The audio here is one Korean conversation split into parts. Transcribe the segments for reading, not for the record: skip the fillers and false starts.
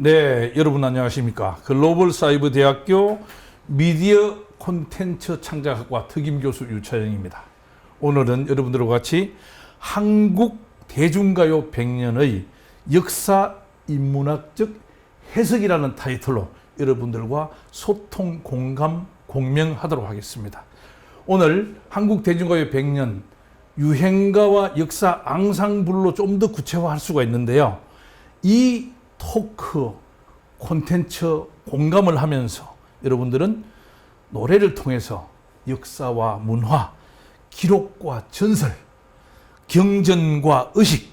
네, 여러분 안녕하십니까. 글로벌 사이버 대학교 미디어 콘텐츠 창작학과 특임교수 유차영입니다. 오늘은 여러분들과 같이 한국 대중가요 100년의 역사 인문학적 해석이라는 타이틀로 여러분들과 소통, 공감, 공명하도록 하겠습니다. 오늘 한국 대중가요 100년 유행가와 역사 앙상블로 좀 더 구체화할 수가 있는데요. 이 토크, 콘텐츠 공감을 하면서 여러분들은 노래를 통해서 역사와 문화, 기록과 전설, 경전과 의식,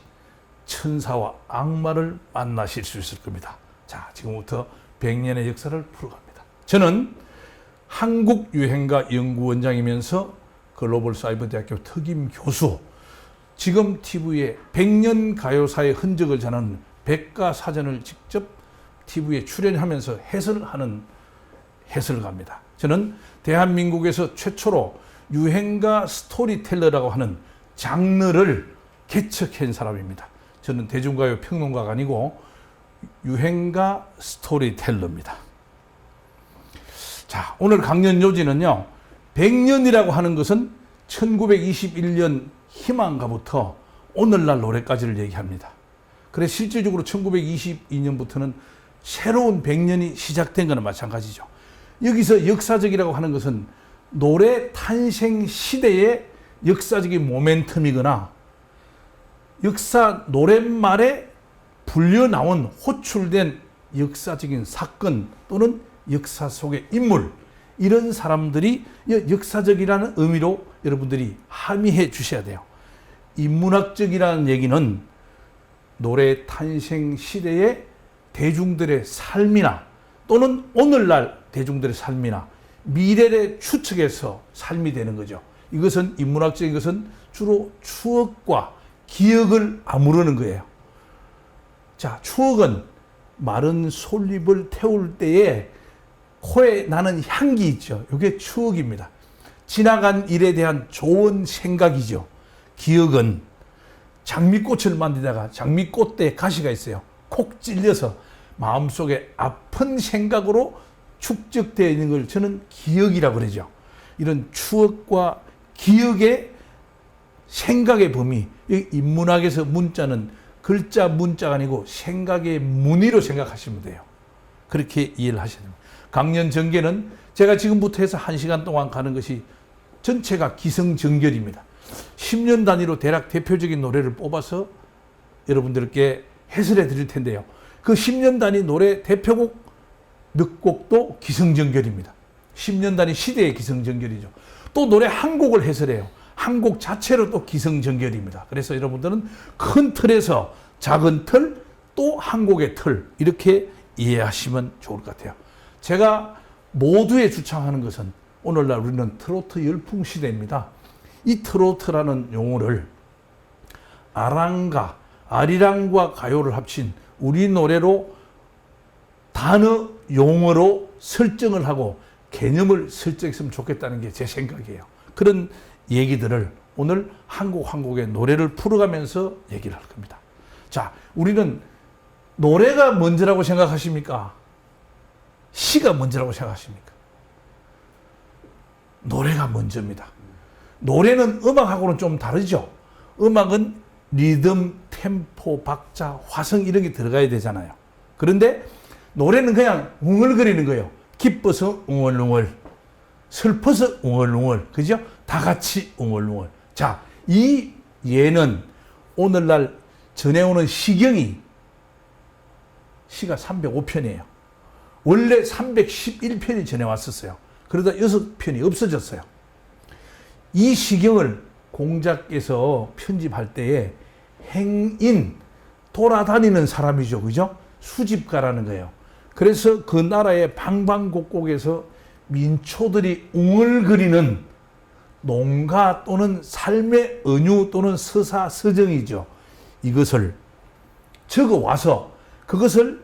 천사와 악마를 만나실 수 있을 겁니다. 자, 지금부터 100년의 역사를 풀어갑니다. 저는 한국유행가연구원장이면서 글로벌 사이버대학교 특임 교수, 지금 TV에 100년 가요사의 흔적을 전하는 백과사전을 직접 TV에 출연하면서 해설하는 해설가입니다. 저는 대한민국에서 최초로 유행가 스토리텔러라고 하는 장르를 개척한 사람입니다. 저는 대중가요 평론가가 아니고 유행가 스토리텔러입니다. 자, 오늘 강연 요지는요. 100년이라고 하는 것은 1921년 희망가부터 오늘날 노래까지를 얘기합니다. 그래서 실질적으로 1922년부터는 새로운 100년이 시작된 것은 마찬가지죠. 여기서 역사적이라고 하는 것은 노래 탄생 시대의 역사적인 모멘텀이거나 역사 노랫말에 불려 나온 호출된 역사적인 사건 또는 역사 속의 인물, 이런 사람들이 역사적이라는 의미로 여러분들이 함의해 주셔야 돼요. 인문학적이라는 얘기는 노래 탄생 시대의 대중들의 삶이나 또는 오늘날 대중들의 삶이나 미래를 추측해서 삶이 되는 거죠. 이것은 인문학적인 것은 주로 추억과 기억을 아우르는 거예요. 자, 추억은 마른 솔잎을 태울 때에 코에 나는 향기 있죠. 이게 추억입니다. 지나간 일에 대한 좋은 생각이죠. 기억은 장미꽃을 만들다가 장미꽃대에 가시가 있어요. 콕 찔려서 마음속에 아픈 생각으로 축적되어 있는 걸 저는 기억이라고 그러죠. 이런 추억과 기억의 생각의 범위, 인문학에서 문자는 글자 문자가 아니고 생각의 문의로 생각하시면 돼요. 그렇게 이해를 하셔야 됩니다. 강연 전개는 제가 지금부터 해서 1시간 동안 가는 것이 전체가 기승전결입니다. 10년 단위로 대략 대표적인 노래를 뽑아서 여러분들께 해설해 드릴 텐데요. 그 10년 단위 노래 대표곡 몇 곡도 기승전결입니다. 10년 단위 시대의 기승전결이죠. 또 노래 한 곡을 해설해요. 한 곡 자체로 또 기승전결입니다. 그래서 여러분들은 큰 틀에서 작은 틀, 또 한 곡의 틀, 이렇게 이해하시면 좋을 것 같아요. 제가 모두에 주창하는 것은 오늘날 우리는 트로트 열풍 시대입니다. 이 트로트라는 용어를 아랑가, 아리랑과 가요를 합친 우리 노래로 단어, 용어로 설정을 하고 개념을 설정했으면 좋겠다는 게 제 생각이에요. 그런 얘기들을 오늘 한 곡 한 곡의 노래를 풀어가면서 얘기를 할 겁니다. 자, 우리는 노래가 먼저라고 생각하십니까? 시가 먼저라고 생각하십니까? 노래가 먼저입니다. 노래는 음악하고는 좀 다르죠. 음악은 리듬, 템포, 박자, 화성 이런 게 들어가야 되잖아요. 그런데 노래는 그냥 웅얼거리는 거예요. 기뻐서 웅얼웅얼, 슬퍼서 웅얼웅얼, 그죠? 다 같이 웅얼웅얼. 자, 이 예는 오늘날 전해오는 시경이 시가 305편이에요. 원래 311편이 전해왔었어요. 그러다 6편이 없어졌어요. 이 시경을 공자께서 편집할 때에 행인, 돌아다니는 사람이죠. 그죠? 수집가라는 거예요. 그래서 그 나라의 방방곡곡에서 민초들이 웅얼거리는 농가 또는 삶의 은유 또는 서사서정이죠. 이것을 적어와서 그것을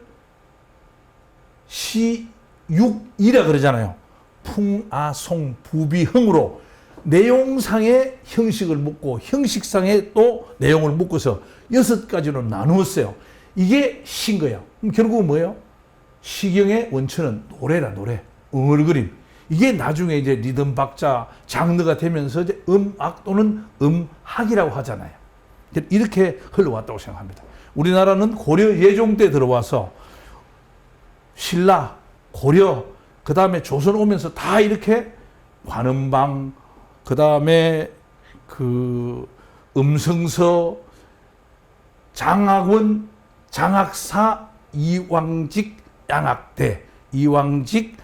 시육이라 그러잖아요. 풍아송 부비흥으로 내용상의 형식을 묻고 형식상의 또 내용을 묶어서 6가지로 나누었어요. 이게 시인 거예요. 그럼 결국은 뭐예요? 시경의 원천은 노래라, 노래. 엉얼그림. 이게 나중에 이제 리듬 박자, 장르가 되면서 이제 음악 또는 음학이라고 하잖아요. 이렇게 흘러왔다고 생각합니다. 우리나라는 고려 예종 때 들어와서 신라, 고려, 그 다음에 조선 오면서 다 이렇게 관음방, 그 다음에 그 음성서, 장학원, 장학사, 이왕직, 양악대, 이왕직,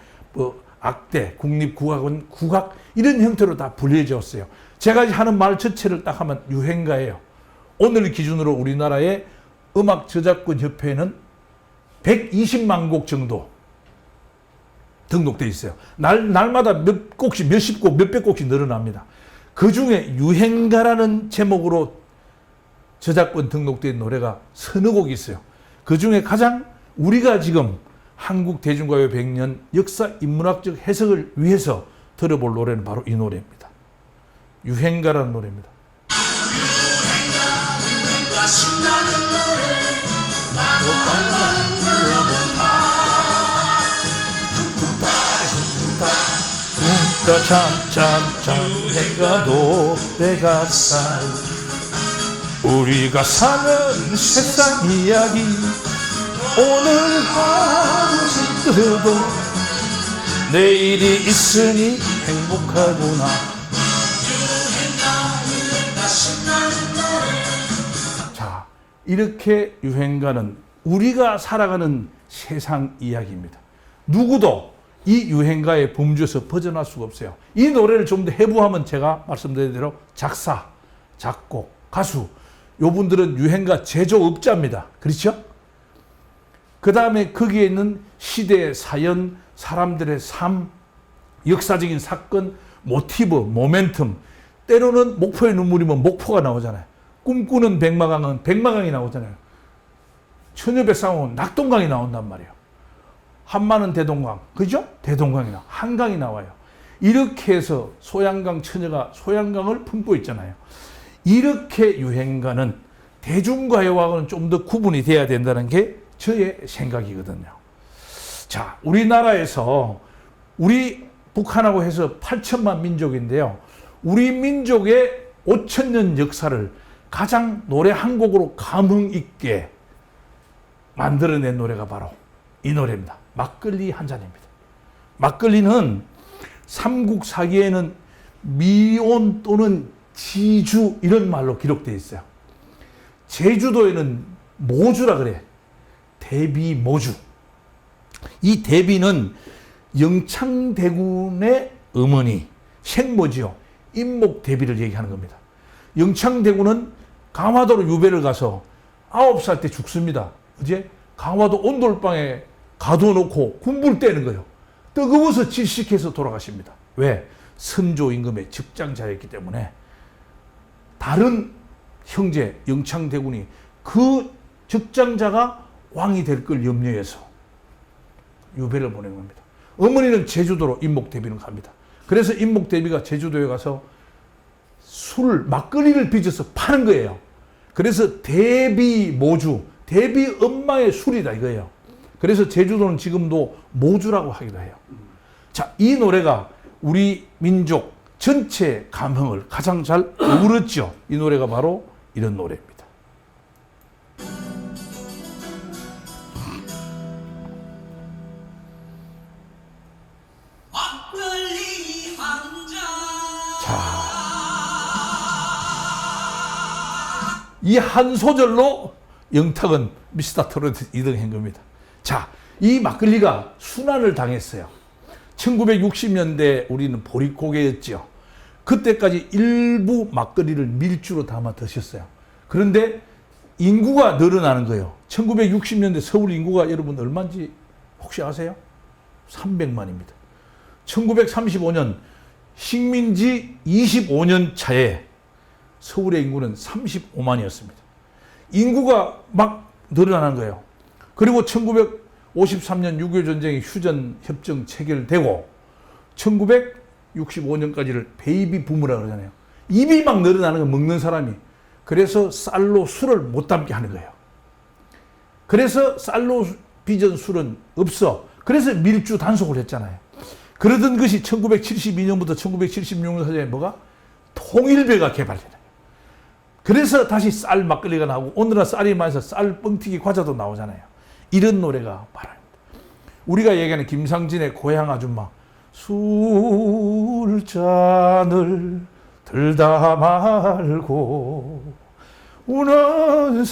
악대, 국립국악원, 국악 이런 형태로 다 분리해졌어요. 제가 하는 말 전체를 딱 하면 유행가예요. 오늘 기준으로 우리나라의 음악 저작권 협회에는 120만 곡 정도 등록돼 있어요. 날마다 몇 곡씩, 몇십 곡, 몇백 곡씩 늘어납니다. 그 중에 유행가라는 제목으로 저작권 등록된 노래가 서너 곡 있어요. 그 중에 가장 우리가 지금 한국 대중가요 100년 역사 인문학적 해석을 위해서 들어볼 노래는 바로 이 노래입니다. 유행가라는 노래입니다. 유행가 신나는 노래 유행가 노래가 우리가 사는 세상 이야기 오늘 하루 힘들어도 내일이 있으니 행복하구나. 유행가 신나는 노래. 자, 이렇게 유행가는 우리가 살아가는 세상 이야기입니다. 누구도 이 유행가의 범주에서 벗어날 수가 없어요. 이 노래를 좀 더 해부하면 제가 말씀드린 대로 작사, 작곡, 가수 요분들은 유행가 제조업자입니다. 그렇죠? 그 다음에 거기에 있는 시대의 사연, 사람들의 삶, 역사적인 사건, 모티브, 모멘텀, 때로는 목포의 눈물이면 목포가 나오잖아요. 꿈꾸는 백마강은 백마강이 나오잖아요. 처녀배상은 낙동강이 나온단 말이에요. 한마는 대동강, 그죠? 대동강이 나와, 한강이 나와요. 이렇게 해서 소양강 처녀가 소양강을 품고 있잖아요. 이렇게 유행가는 대중가요와는 좀 더 구분이 돼야 된다는 게 저의 생각이거든요. 자, 우리나라에서 우리 북한하고 해서 8천만 민족인데요. 우리 민족의 5천년 역사를 가장 노래 한 곡으로 감흥 있게 만들어낸 노래가 바로 이 노래입니다. 막걸리 한 잔입니다. 막걸리는 삼국사기에는 미온 또는 지주 이런 말로 기록되어 있어요. 제주도에는 모주라 그래. 대비 모주. 이 대비는 영창대군의 어머니, 생모지요. 임목대비를 얘기하는 겁니다. 영창대군은 강화도로 유배를 가서 9살 때 죽습니다. 이제 강화도 온돌방에 가둬놓고 군부를 떼는 거예요. 뜨거워서 질식해서 돌아가십니다. 왜? 선조 임금의 적장자였기 때문에 다른 형제 영창대군이 그 적장자가 왕이 될 걸 염려해서 유배를 보낸 겁니다. 어머니는 제주도로 임목대비는 갑니다. 그래서 임목대비가 제주도에 가서 술, 막걸리를 빚어서 파는 거예요. 그래서 대비 모주, 대비 엄마의 술이다 이거예요. 그래서 제주도는 지금도 모주라고 하기도 해요. 자, 이 노래가 우리 민족 전체 감흥을 가장 잘 어우렀죠. 이 노래가 바로 이런 노래입니다. 자, 이 한 소절로 영탁은 미스터 트로트 2등 한 겁니다. 자, 이 막걸리가 순환을 당했어요. 1960년대 우리는 보릿고개였죠. 그때까지 일부 막걸리를 밀주로 담아 드셨어요. 그런데 인구가 늘어나는 거예요. 1960년대 서울 인구가 여러분 얼마인지 혹시 아세요? 300만입니다. 1935년 식민지 25년 차에 서울의 인구는 35만이었습니다. 인구가 막 늘어나는 거예요. 그리고 1953년 6.25 전쟁이 휴전 협정 체결되고 1965년까지를 베이비 붐이라고 그러잖아요. 입이 막 늘어나는 거 먹는 사람이. 그래서 쌀로 술을 못 담게 하는 거예요. 그래서 쌀로 빚은 술은 없어. 그래서 밀주 단속을 했잖아요. 그러던 것이 1972년부터 1976년 사이에 뭐가? 통일배가 개발되는 거예요. 그래서 다시 쌀 막걸리가 나오고 오늘날 쌀이 많아서 쌀 뻥튀기 과자도 나오잖아요. 이런 노래가 말합니다. 우리가 얘기하는 김상진의 고향 아줌마, 술잔을 들다 말고 우는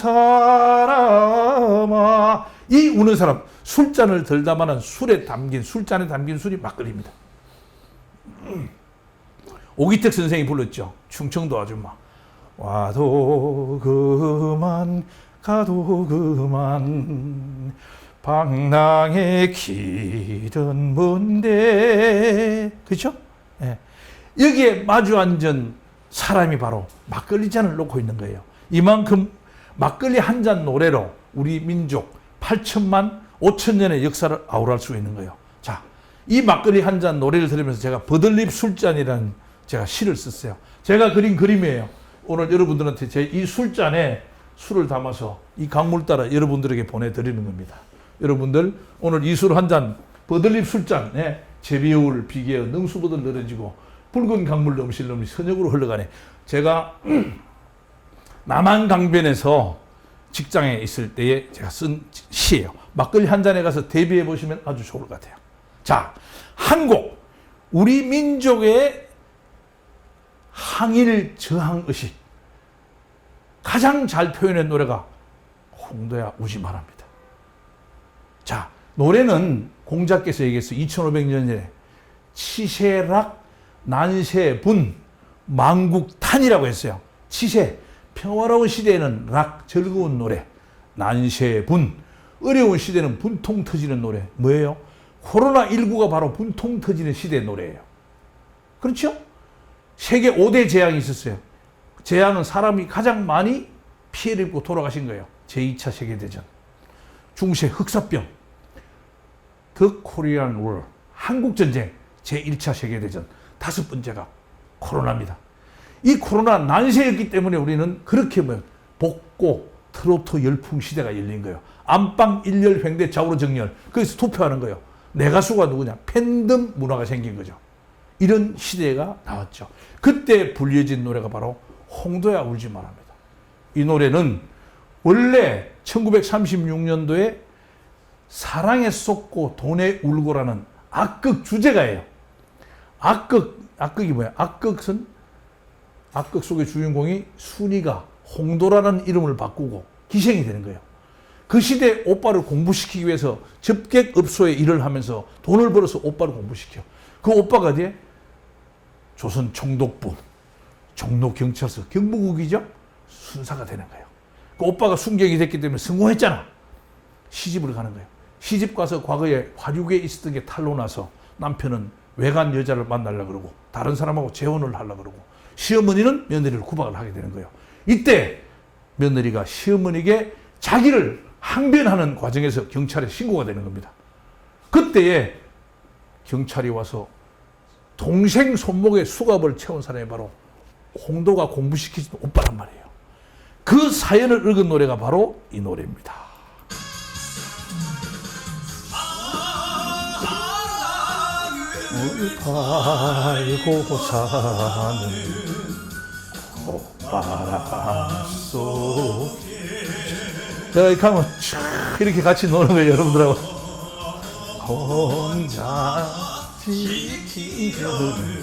사람아. 이 우는 사람, 술잔을 들다 마는 술에 담긴, 술잔에 담긴 술이 막걸리입니다. 오기택 선생이 불렀죠. 충청도 아줌마. 와도 그만 가도 그만 방랑의 길은 먼데. 그렇죠? 예. 여기에 마주 앉은 사람이 바로 막걸리 잔을 놓고 있는 거예요. 이만큼 막걸리 한 잔 노래로 우리 민족 8천만 5천년의 역사를 아우랄 수 있는 거예요. 자, 이 막걸리 한 잔 노래를 들으면서 제가 버들잎 술잔이라는 제가 시를 썼어요. 제가 그린 그림이에요. 오늘 여러분들한테 제 이 술잔에 술을 담아서 이 강물 따라 여러분들에게 보내드리는 겁니다. 여러분들 오늘 이 술 한 잔 버들잎 술잔에 제비울 비계어 능수보들 늘어지고 붉은 강물 넘실넘실 선역으로 흘러가네. 제가 남한 강변에서 직장에 있을 때에 제가 쓴 시예요. 막걸리 한 잔에 가서 대비해 보시면 아주 좋을 것 같아요. 자, 한 곡, 우리 민족의 항일 저항 의식 가장 잘 표현한 노래가 홍도야 우지 마라입니다. 자, 노래는 공자께서 얘기했어요. 2500년 전에 치세락 난세분 망국탄이라고 했어요. 치세, 평화로운 시대에는 락, 즐거운 노래. 난세분, 어려운 시대는 분통 터지는 노래. 뭐예요? 코로나19가 바로 분통 터지는 시대의 노래예요. 그렇죠? 세계 5대 재앙이 있었어요. 재앙은 사람이 가장 많이 피해를 입고 돌아가신 거예요. 제2차 세계대전, 중세 흑사병, 더 코리안 워, 한국전쟁, 제1차 세계대전, 다섯 번째가 코로나입니다. 이 코로나 난세였기 때문에 우리는 그렇게 복고, 트로트 열풍 시대가 열린 거예요. 안방, 일열, 횡대, 좌우로 정렬. 거기서 투표하는 거예요. 내 가수가 누구냐? 팬덤 문화가 생긴 거죠. 이런 시대가 나왔죠. 그때 불려진 노래가 바로 홍도야 울지 마라입니다. 이 노래는 원래 1936년도에 사랑에 쏟고 돈에 울고라는 악극 주제가예요. 악극이 뭐야? 악극은 악극 속의 주인공이 순이가 홍도라는 이름을 바꾸고 기생이 되는 거예요. 그 시대에 오빠를 공부시키기 위해서 접객업소에 일을 하면서 돈을 벌어서 오빠를 공부시켜. 그 오빠가 어디에? 조선 총독부, 종로경찰서, 경무국이죠? 순사가 되는 거예요. 그 오빠가 순경이 됐기 때문에 성공했잖아. 시집을 가는 거예요. 시집 가서 과거에 화류계에 있었던 게 탄로 나서 남편은 외간 여자를 만나려고 그러고 다른 사람하고 재혼을 하려고 그러고 시어머니는 며느리를 구박을 하게 되는 거예요. 이때 며느리가 시어머니에게 자기를 항변하는 과정에서 경찰에 신고가 되는 겁니다. 그때에 경찰이 와서 동생 손목에 수갑을 채운 사람이 바로 홍도가 공부시키던 오빠란 말이에요. 그 사연을 읽은 노래가 바로 이 노래입니다. 물 팔고 사는 콧바람 속에 내가 이렇게 하면 이렇게 같이 노는 거예요. 여러분들하고 혼자 지키는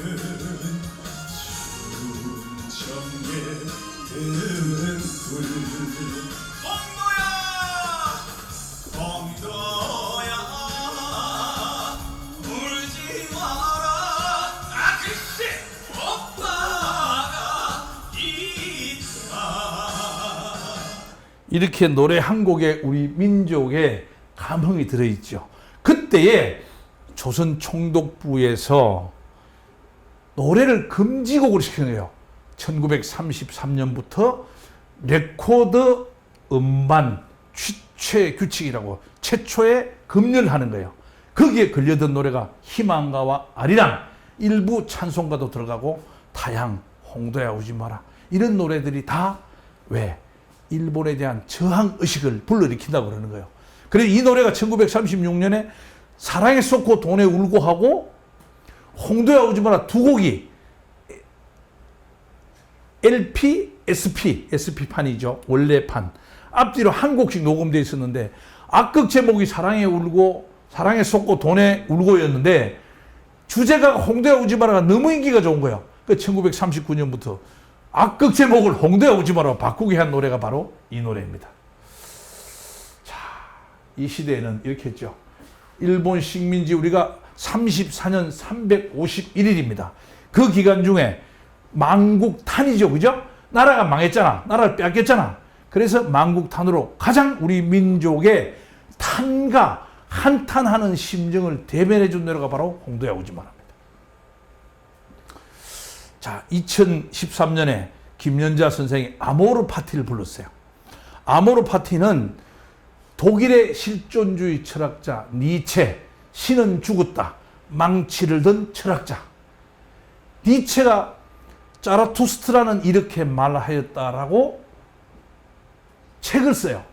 이렇게 노래 한 곡에 우리 민족의 감흥이 들어있죠. 그때에 조선 총독부에서 노래를 금지곡으로 시키는 거예요. 1933년부터 레코드 음반 취최 규칙이라고 최초에 금연을 하는 거예요. 거기에 걸려든 노래가 희망가와 아리랑, 일부 찬송가도 들어가고 타양, 홍도야 우지 마라 이런 노래들이 다 왜? 일본에 대한 저항 의식을 불러일으킨다고 그러는 거예요. 그래서 이 노래가 1936년에 사랑에 쏟고 돈에 울고 하고 홍도야 오지 마라 두 곡이 LP, SP판이죠. 원래판. 앞뒤로 한 곡씩 녹음되어 있었는데 악극 제목이 사랑에 울고 사랑에 쏟고 돈에 울고였는데 주제가가 홍도야 오지 마라가 너무 인기가 좋은 거예요. 그 1939년부터 악극 제목을 홍도야 오지 마라 바꾸게 한 노래가 바로 이 노래입니다. 자, 이 시대에는 이렇게 했죠. 일본 식민지 우리가 34년 351일입니다. 그 기간 중에 만국탄이죠. 그죠? 나라가 망했잖아. 나라를 빼앗겼잖아. 그래서 만국탄으로 가장 우리 민족의 탄과 한탄하는 심정을 대변해 준 노래가 바로 홍도야 오지 마라입니다. 자, 2013년에 김연자 선생이 아모르 파티를 불렀어요. 아모르 파티는 독일의 실존주의 철학자 니체, 신은 죽었다, 망치를 든 철학자. 니체가 자라투스트라는 이렇게 말하였다라고 책을 써요.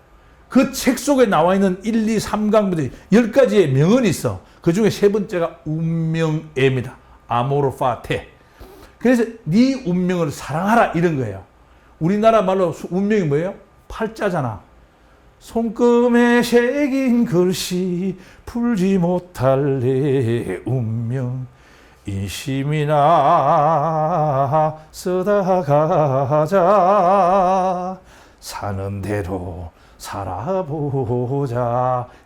그 책 속에 나와 있는 1, 2, 3강부터 10가지의 명언이 있어. 그 중에 세 번째가 운명애입니다. 아모르 파테. 그래서 네 운명을 사랑하라 이런 거예요. 우리나라 말로 운명이 뭐예요? 팔자잖아. 손금에 새긴 글씨 풀지 못할 내 운명 인심이나 써다가자 사는 대로 살아보자.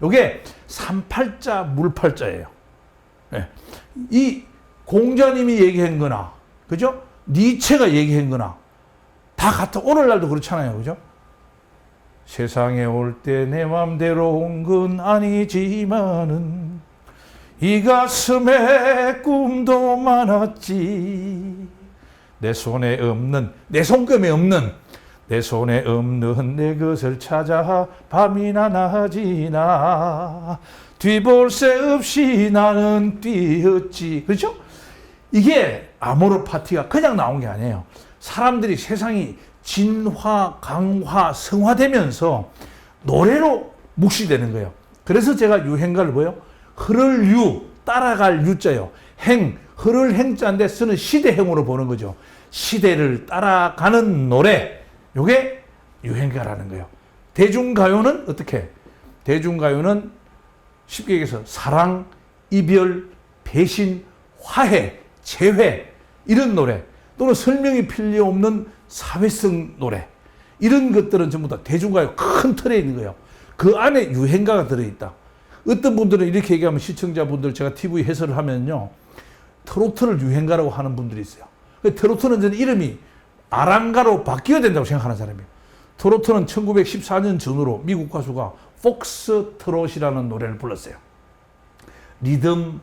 이게 삼팔자 물팔자예요. 네. 이 공자님이 얘기한 거나 그죠? 니체가 얘기한 거나 다 같아. 오늘날도 그렇잖아요. 그죠? 세상에 올 때 내 맘대로 온 건 아니지만은 이 가슴에 꿈도 많았지. 내 손에 없는, 내 손금에 없는, 내 손에 없는 내 것을 찾아 밤이나 낮이나 뒤볼 새 없이 나는 뛰었지. 그렇죠? 이게 아모르 파티가 그냥 나온 게 아니에요. 사람들이 세상이 진화, 강화, 성화되면서 노래로 묵시되는 거예요. 그래서 제가 유행가를 뭐요? 흐를 유, 따라갈 유자요. 행, 흐를 행자인데 쓰는 시대행으로 보는 거죠. 시대를 따라가는 노래. 요게 유행가라는 거예요. 대중가요는 어떻게? 대중가요는 쉽게 얘기해서 사랑, 이별, 배신, 화해, 재회 이런 노래 또는 설명이 필요 없는 사회성 노래 이런 것들은 전부 다 대중가요 큰 틀에 있는 거예요. 그 안에 유행가가 들어있다. 어떤 분들은 이렇게 얘기하면 시청자분들 제가 TV 해설을 하면요. 트로트를 유행가라고 하는 분들이 있어요. 트로트는 저는 이름이 아랑가로 바뀌어야 된다고 생각하는 사람이에요. 트로트는 1914년 전후로 미국 가수가 폭스트롯이라는 노래를 불렀어요. 리듬,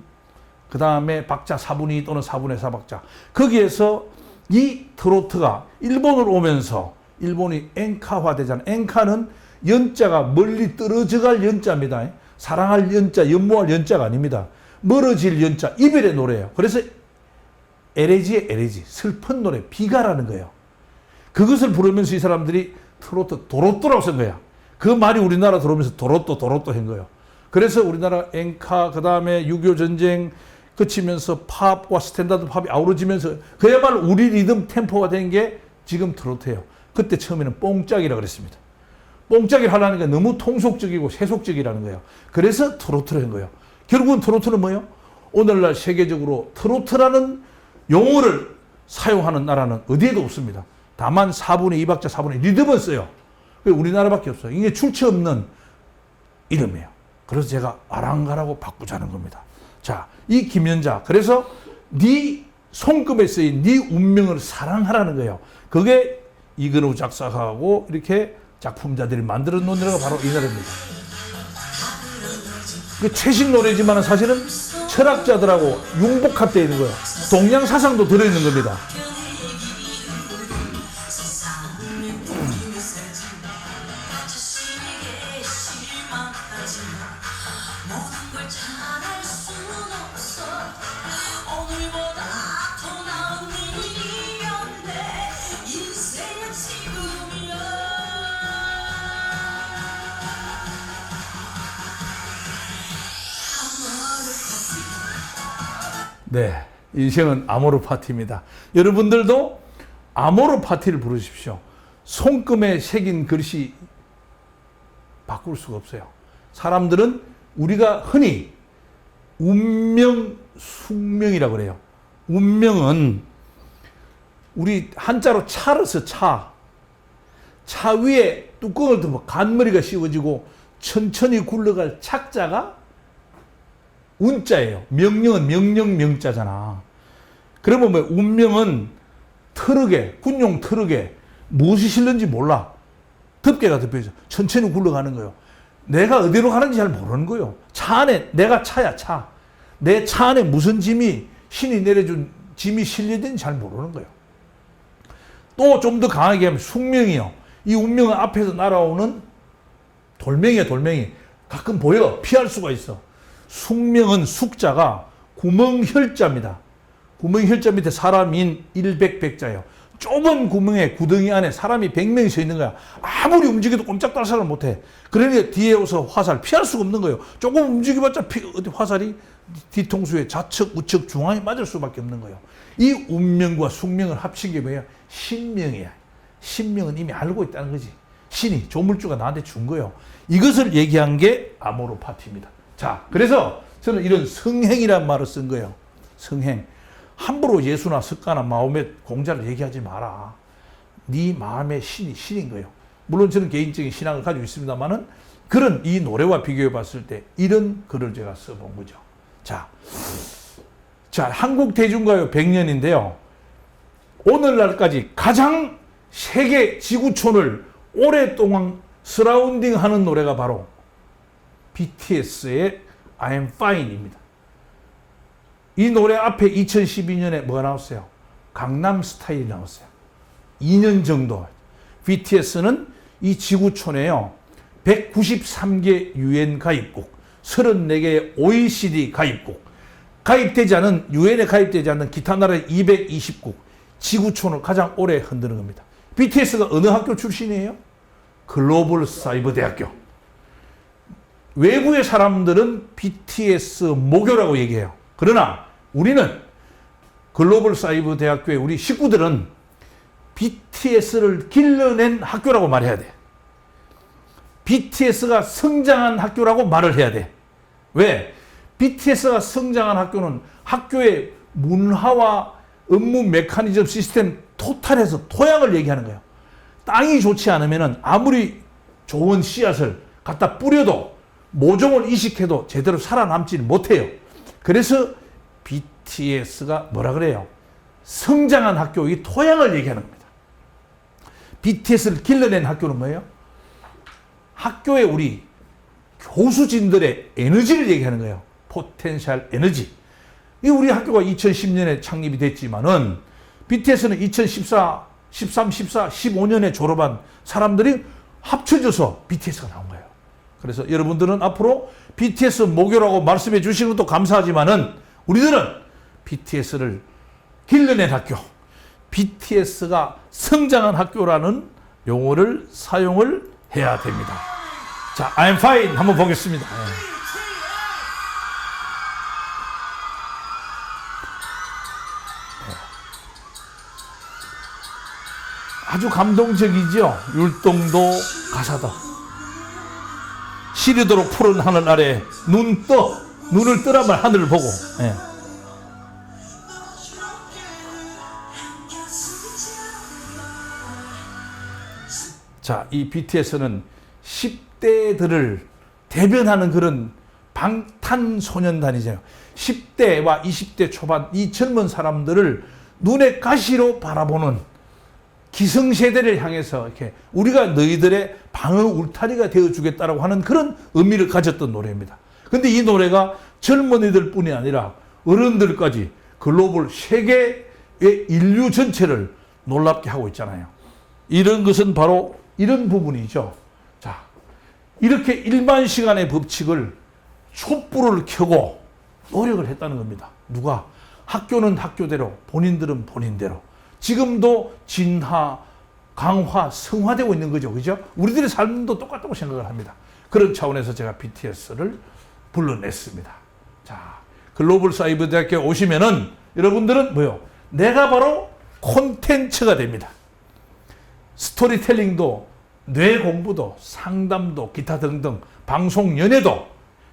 그 다음에 박자 4분의 2 또는 4분의 4 박자. 거기에서 이 트로트가 일본으로 오면서 일본이 엔카화 되잖아요. 엔카는 연자가 멀리 떨어져 갈 연자입니다. 사랑할 연자, 연모할 연자가 아닙니다. 멀어질 연자, 이별의 노래예요. 그래서 에레지의 에레지, 슬픈 노래, 비가라는 거예요. 그것을 부르면서 이 사람들이 트로트, 도로또라고 쓴 거야. 그 말이 우리나라 들어오면서 도로또 한 거예요. 그래서 우리나라 엔카, 그 다음에 6.25 전쟁 그치면서 팝과 스탠다드 팝이 아우러지면서 그야말로 우리 리듬 템포가 된 게 지금 트로트예요. 그때 처음에는 뽕짝이라고 그랬습니다. 뽕짝이를 하려는 게 너무 통속적이고 세속적이라는 거예요. 그래서 트로트를 한 거예요. 결국은 트로트는 뭐예요? 오늘날 세계적으로 트로트라는 용어를 사용하는 나라는 어디에도 없습니다. 다만 4분의 2박자 4분의 2 리듬은 써요. 우리나라밖에 없어요. 이게 출처 없는 이름이에요. 그래서 제가 아랑가라고 바꾸자는 겁니다. 자, 이 김연자. 그래서 네 손금에 쓰인 네 운명을 사랑하라는 거예요. 그게 이근우 작사하고 이렇게 작품자들이 만들어 놓은 노래가 바로 이 노래입니다. 그 최신 노래지만 사실은 철학자들하고 융복합되어 있는 거예요. 동양 사상도 들어있는 겁니다. 네, 인생은 아모르 파티입니다. 여러분들도 아모르 파티를 부르십시오. 손금에 새긴 글씨 바꿀 수가 없어요. 사람들은 우리가 흔히 운명, 숙명이라고 그래요. 운명은 우리 한자로 차를 써, 차. 차 위에 뚜껑을 덮어 간머리가 씌워지고 천천히 굴러갈 착자가 운자예요. 명령은 명령명자잖아. 그러면 뭐 운명은 트럭에, 군용 트럭에 무엇이 실는지 몰라. 덮개가 덮여져. 천천히 굴러가는 거예요. 내가 어디로 가는지 잘 모르는 거예요. 차 안에, 내가 차야, 차. 내 차 안에 무슨 짐이, 신이 내려준 짐이 실려있는지 잘 모르는 거예요. 또 좀 더 강하게 하면 숙명이요. 이 운명은 앞에서 날아오는 돌멩이야, 돌멩이. 가끔 보여. 피할 수가 있어. 숙명은 숙자가 구멍혈자입니다. 구멍혈자 밑에 사람인 일백백자예요. 좁은 구멍에 구덩이 안에 사람이 100명이 서 있는 거야. 아무리 움직여도 꼼짝달싹을 못해. 그러니까 뒤에 오서 화살 피할 수가 없는 거예요. 조금 움직여봤자 화살이 뒤통수에 좌측, 우측, 중앙에 맞을 수밖에 없는 거예요. 이 운명과 숙명을 합친 게 뭐야? 신명이야. 신명은 이미 알고 있다는 거지. 신이, 조물주가 나한테 준 거예요. 이것을 얘기한 게 아모르 파티입니다. 자, 그래서 저는 이런 성행이라는 말을 쓴 거예요. 성행. 함부로 예수나 석가나 마호멧 공자를 얘기하지 마라. 네 마음의 신이 신인 거예요. 물론 저는 개인적인 신앙을 가지고 있습니다만은 그런 이 노래와 비교해 봤을 때 이런 글을 제가 써본 거죠. 자, 한국 대중가요 100년인데요. 오늘날까지 가장 세계 지구촌을 오랫동안 서라운딩하는 노래가 바로 BTS의 I'm Fine입니다. 이 노래 앞에 2012년에 뭐가 나왔어요? 강남 스타일이 나왔어요. 2년 정도. BTS는 이 지구촌에요. 193개 UN 가입국, 34개의 OECD 가입국, 가입되지 않은, UN에 가입되지 않는 기타 나라의 220국, 지구촌을 가장 오래 흔드는 겁니다. BTS가 어느 학교 출신이에요? 글로벌 사이버 대학교. 외부의 사람들은 BTS 모교라고 얘기해요. 그러나 우리는 글로벌 사이버 대학교의 우리 식구들은 BTS를 길러낸 학교라고 말해야 돼. BTS가 성장한 학교라고 말을 해야 돼. 왜? BTS가 성장한 학교는 학교의 문화와 업무 메커니즘 시스템 토탈에서 토양을 얘기하는 거예요. 땅이 좋지 않으면 아무리 좋은 씨앗을 갖다 뿌려도 모종을 이식해도 제대로 살아남지 못해요. 그래서 BTS가 뭐라 그래요? 성장한 학교, 이 토양을 얘기하는 겁니다. BTS를 길러낸 학교는 뭐예요? 학교에 우리 교수진들의 에너지를 얘기하는 거예요. 포텐셜 에너지. 이 우리 학교가 2010년에 창립이 됐지만은 BTS는 2014, 13, 14, 15년에 졸업한 사람들이 합쳐져서 BTS가 나온 거예요. 그래서 여러분들은 앞으로 BTS 모교라고 말씀해 주시는 것도 감사하지만은 우리들은 BTS를 길러낸 학교, BTS가 성장한 학교라는 용어를 사용을 해야 됩니다. 자, I'm fine 한번 보겠습니다. 아주 감동적이죠. 율동도 가사도. 시리도록 푸른 하늘 아래 눈을 뜨라면 하늘을 보고. 예. 자, 이 BTS는 10대들을 대변하는 그런 방탄소년단이죠. 10대와 20대 초반 이 젊은 사람들을 눈의 가시로 바라보는 기성세대를 향해서 이렇게 우리가 너희들의 방어 울타리가 되어주겠다라고 하는 그런 의미를 가졌던 노래입니다. 근데 이 노래가 젊은이들 뿐이 아니라 어른들까지 글로벌 세계의 인류 전체를 놀랍게 하고 있잖아요. 이런 것은 바로 이런 부분이죠. 자, 이렇게 일반 시간의 법칙을 촛불을 켜고 노력을 했다는 겁니다. 누가? 학교는 학교대로, 본인들은 본인대로. 지금도 진화, 강화, 성화되고 있는 거죠. 그죠? 우리들의 삶도 똑같다고 생각을 합니다. 그런 차원에서 제가 BTS를 불러냈습니다. 자, 글로벌 사이버 대학교에 오시면은 여러분들은 뭐요? 내가 바로 콘텐츠가 됩니다. 스토리텔링도, 뇌 공부도, 상담도, 기타 등등, 방송 연예도,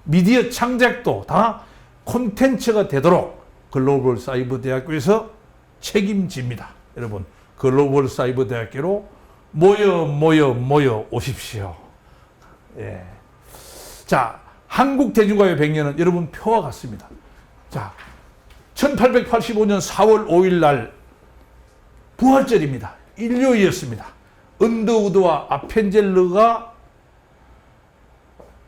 미디어 창작도 다 콘텐츠가 되도록 글로벌 사이버 대학교에서 책임집니다. 여러분, 글로벌 사이버 대학교로 모여 오십시오. 예. 자, 한국 대중가요 100년은 여러분 표와 같습니다. 자, 1885년 4월 5일 날 부활절입니다. 일요일이었습니다. 언더우드와 아펜젤러가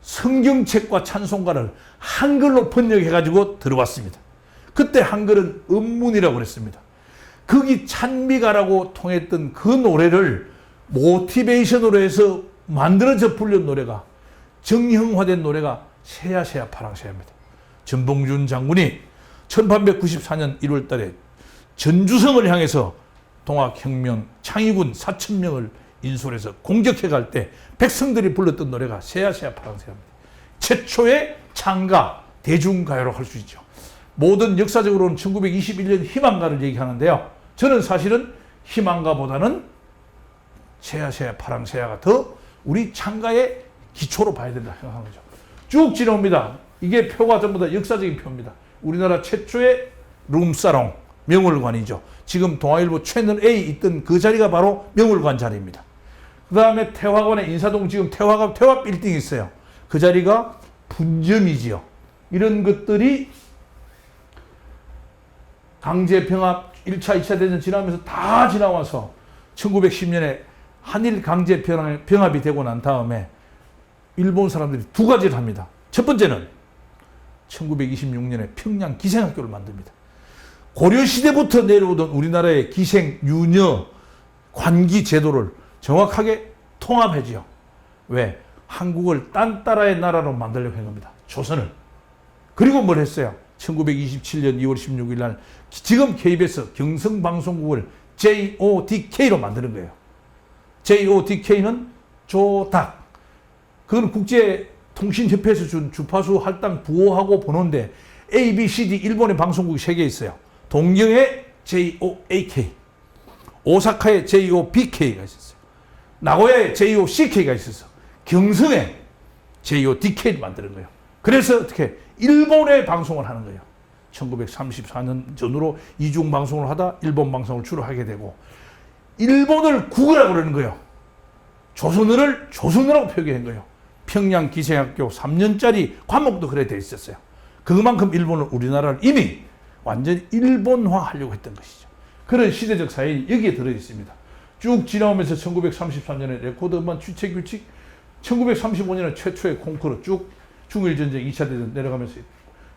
성경책과 찬송가를 한글로 번역해가지고 들어왔습니다. 그때 한글은 음문이라고 그랬습니다. 거기 찬미가라고 통했던 그 노래를 모티베이션으로 해서 만들어져 불린 노래가, 정형화된 노래가 새야새야 파랑새야입니다. 전봉준 장군이 1894년 1월 달에 전주성을 향해서 동학혁명 창의군 4,000명을 인솔해서 공격해 갈 때 백성들이 불렀던 노래가 새야새야 파랑새야입니다. 최초의 창가, 대중가요로 할 수 있죠. 모든 역사적으로는 1921년 희망가를 얘기하는데요. 저는 사실은 희망가보다는 새야새야 파랑새야가 더 우리 창가의 기초로 봐야 된다 생각하는 거죠. 쭉 지나옵니다. 이게 표가 전부 다 역사적인 표입니다. 우리나라 최초의 룸사롱, 명월관이죠. 지금 동아일보 채널 A 있던 그 자리가 바로 명월관 자리입니다. 그 다음에 태화관에 인사동 지금 태화 빌딩이 있어요. 그 자리가 분점이지요. 이런 것들이 강제병합 1차, 2차 대전 지나면서 다 지나와서 1910년에 한일 강제병합이 되고 난 다음에 일본 사람들이 두 가지를 합니다. 첫 번째는 1926년에 평양 기생학교를 만듭니다. 고려시대부터 내려오던 우리나라의 기생, 유녀, 관기 제도를 정확하게 통합하지요. 왜? 한국을 딴따라의 나라로 만들려고 한 겁니다. 조선을. 그리고 뭘 했어요? 1927년 2월 16일 날 지금 KBS 경성방송국을 JODK로 만드는 거예요. JODK는 조닥. 그건 국제통신협회에서 준 주파수 할당 부호하고 번호인데 ABCD 일본의 방송국이 3개 있어요. 동경에 JOAK, 오사카에 JOBK가 있었어요. 나고야에 JOCK가 있었어. 경성에 JODK를 만드는 거예요. 그래서 어떻게 일본의 방송을 하는 거예요. 1934년 전후로 이중 방송을 하다 일본 방송을 주로 하게 되고 일본을 국어라고 그러는 거예요. 조선어를 조선어라고 표기한 거예요. 평양 기생학교 3년짜리 과목도 그래 돼 있었어요. 그만큼 일본은 우리나라를 이미 완전히 일본화하려고 했던 것이죠. 그런 시대적 사연이 여기에 들어있습니다. 쭉 지나오면서 1933년에 레코드 음반 취체 규칙, 1935년에 최초의 콩쿠르 쭉 중일전쟁, 2차 대전 내려가면서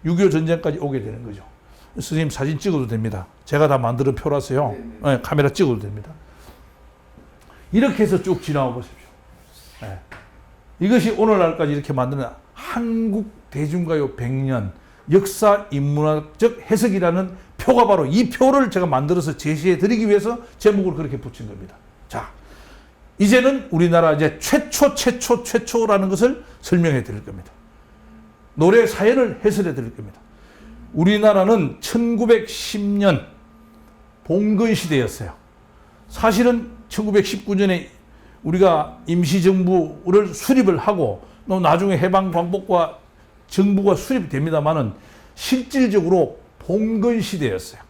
6.25 전쟁까지 오게 되는 거죠. 선생님 사진 찍어도 됩니다. 제가 다 만드는 표라서요. 네, 카메라 찍어도 됩니다. 이렇게 해서 쭉 지나와 보십시오. 네. 이것이 오늘날까지 이렇게 만드는 한국 대중가요 100년 역사 인문학적 해석이라는 표가 바로 이 표를 제가 만들어서 제시해 드리기 위해서 제목을 그렇게 붙인 겁니다. 자, 이제는 우리나라 이제 최초라는 것을 설명해 드릴 겁니다. 노래 사연을 해설해 드릴 겁니다. 우리나라는 1910년 봉건 시대였어요. 사실은 1919년에 우리가 임시정부를 수립을 하고 나중에 해방광복과 정부가 수립이 됩니다만은 실질적으로 봉건 시대였어요.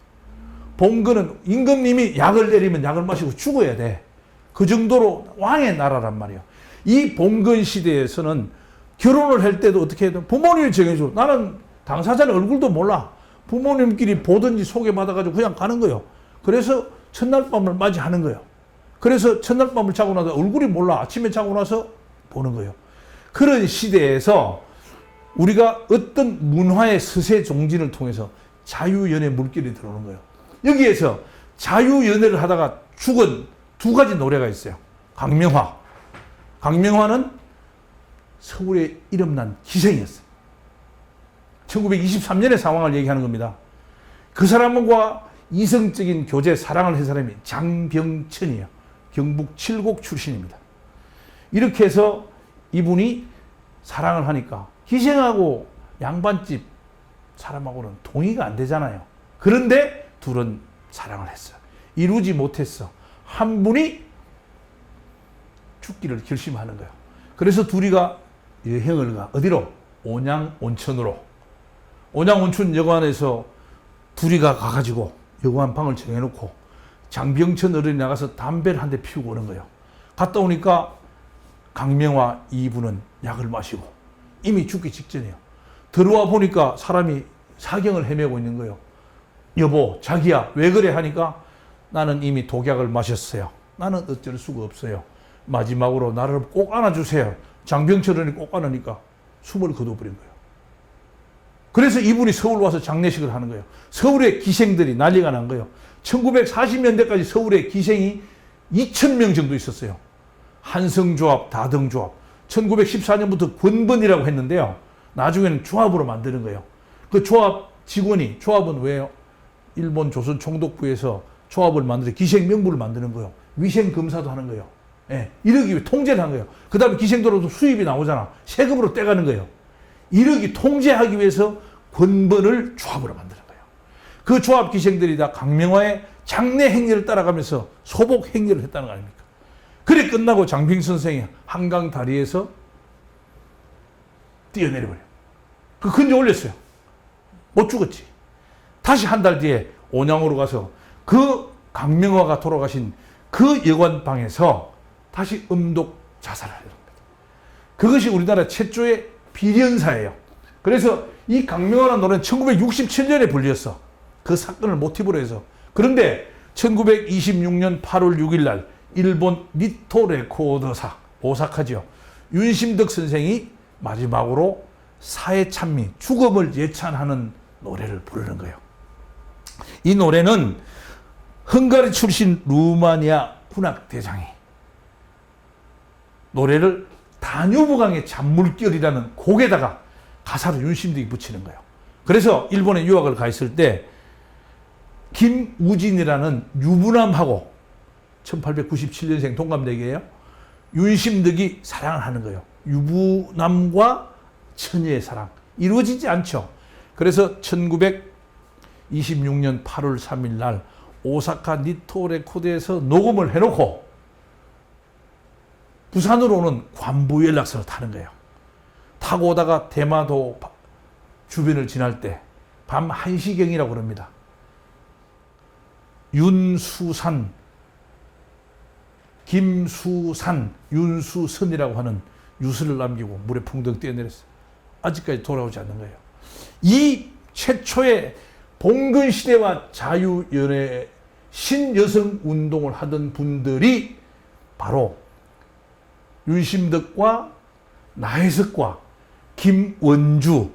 봉건은 임금님이 약을 내리면 약을 마시고 죽어야 돼. 그 정도로 왕의 나라란 말이에요. 이 봉건 시대에서는 결혼을 할 때도 어떻게 해야 돼? 부모님이 정해줘. 나는 당사자는 얼굴도 몰라. 부모님끼리 보든지 소개받아가지고 그냥 가는 거예요. 그래서 첫날 밤을 맞이하는 거예요. 그래서 첫날 밤을 자고 나서 얼굴이 몰라. 아침에 자고 나서 보는 거예요. 그런 시대에서 우리가 어떤 문화의 서세 종진을 통해서 자유연애 물결이 들어오는 거예요. 여기에서 자유연애를 하다가 죽은 두 가지 노래가 있어요. 강명화. 강명화는 서울에 이름난 기생이었어요. 1923년의 상황을 얘기하는 겁니다. 그 사람과 이성적인 교제, 사랑을 한 사람이 장병천이에요. 경북 칠곡 출신입니다. 이렇게 해서 이분이 사랑을 하니까 기생하고 양반집 사람하고는 동의가 안 되잖아요. 그런데 둘은 사랑을 했어. 이루지 못했어. 한 분이 죽기를 결심하는 거예요. 그래서 둘이가 여행을 가. 어디로? 온양 온천으로. 온양 온천 여관에서 둘이가 가가지고 여관 방을 정해놓고 장병천 어른이 나가서 담배를 한 대 피우고 오는 거예요. 갔다 오니까 강명화 이분은 약을 마시고 이미 죽기 직전이에요. 들어와 보니까 사람이 사경을 헤매고 있는 거예요. 여보, 자기야, 왜 그래? 하니까 나는 이미 독약을 마셨어요. 나는 어쩔 수가 없어요. 마지막으로 나를 꼭 안아주세요. 장병철원이 꼭 안으니까 숨을 거둬버린 거예요. 그래서 이분이 서울 와서 장례식을 하는 거예요. 서울의 기생들이 난리가 난 거예요. 1940년대까지 서울에 기생이 2,000명 정도 있었어요. 한성조합, 다등조합. 1914년부터 권번이라고 했는데요. 나중에는 조합으로 만드는 거예요. 그 조합 직원이, 조합은 왜요? 일본 조선 총독부에서 조합을 만들어 기생 명부를 만드는 거예요. 위생 검사도 하는 거예요. 예, 이러기 위해 통제를 한 거예요. 그 다음에 기생도로도 수입이 나오잖아. 세금으로 떼가는 거예요. 이러기 통제하기 위해서 권번을 조합으로 만드는 거예요. 그 조합 기생들이 다 강명화의 장례 행렬을 따라가면서 소복 행렬을 했다는 거 아닙니까? 그래 끝나고 장빙 선생이 한강 다리에서 뛰어내려버려요. 그 근저 올렸어요. 못 죽었지. 다시 한 달 뒤에 온양으로 가서 그 강명화가 돌아가신 그 여관방에서 다시 음독 자살을 합니다. 그것이 우리나라 최초의 비련사예요. 그래서 이 강명화라는 노래는 1967년에 불렸어. 그 사건을 모티브로 해서. 그런데 1926년 8월 6일 날 일본 니토 레코더사 오사카지요. 윤심덕 선생이 마지막으로 사회 찬미, 죽음을 예찬하는 노래를 부르는 거예요. 이 노래는 헝가리 출신 루마니아 군악대장이 노래를 다뉴브강의 잔물결이라는 곡에다가 가사를 윤심덕이 붙이는 거예요. 그래서 일본에 유학을 가 있을 때 김우진이라는 유부남하고 1897년생 동갑내기예요. 윤심덕이 사랑을 하는 거예요. 유부남과 처녀의 사랑. 이루어지지 않죠. 그래서 1926년 8월 3일 날 오사카 니토 레코드에서 녹음을 해놓고 부산으로 오는 관부 연락선을 타는 거예요. 타고 오다가 대마도 주변을 지날 때 밤 1시경이라고 그럽니다. 윤수산, 김수산, 윤수선이라고 하는 유서를 남기고 물에 풍덩 뛰어내렸어요. 아직까지 돌아오지 않는 거예요. 이 최초의 봉건시대와 자유연애 신여성 운동을 하던 분들이 바로 윤심덕과 나혜석과 김원주,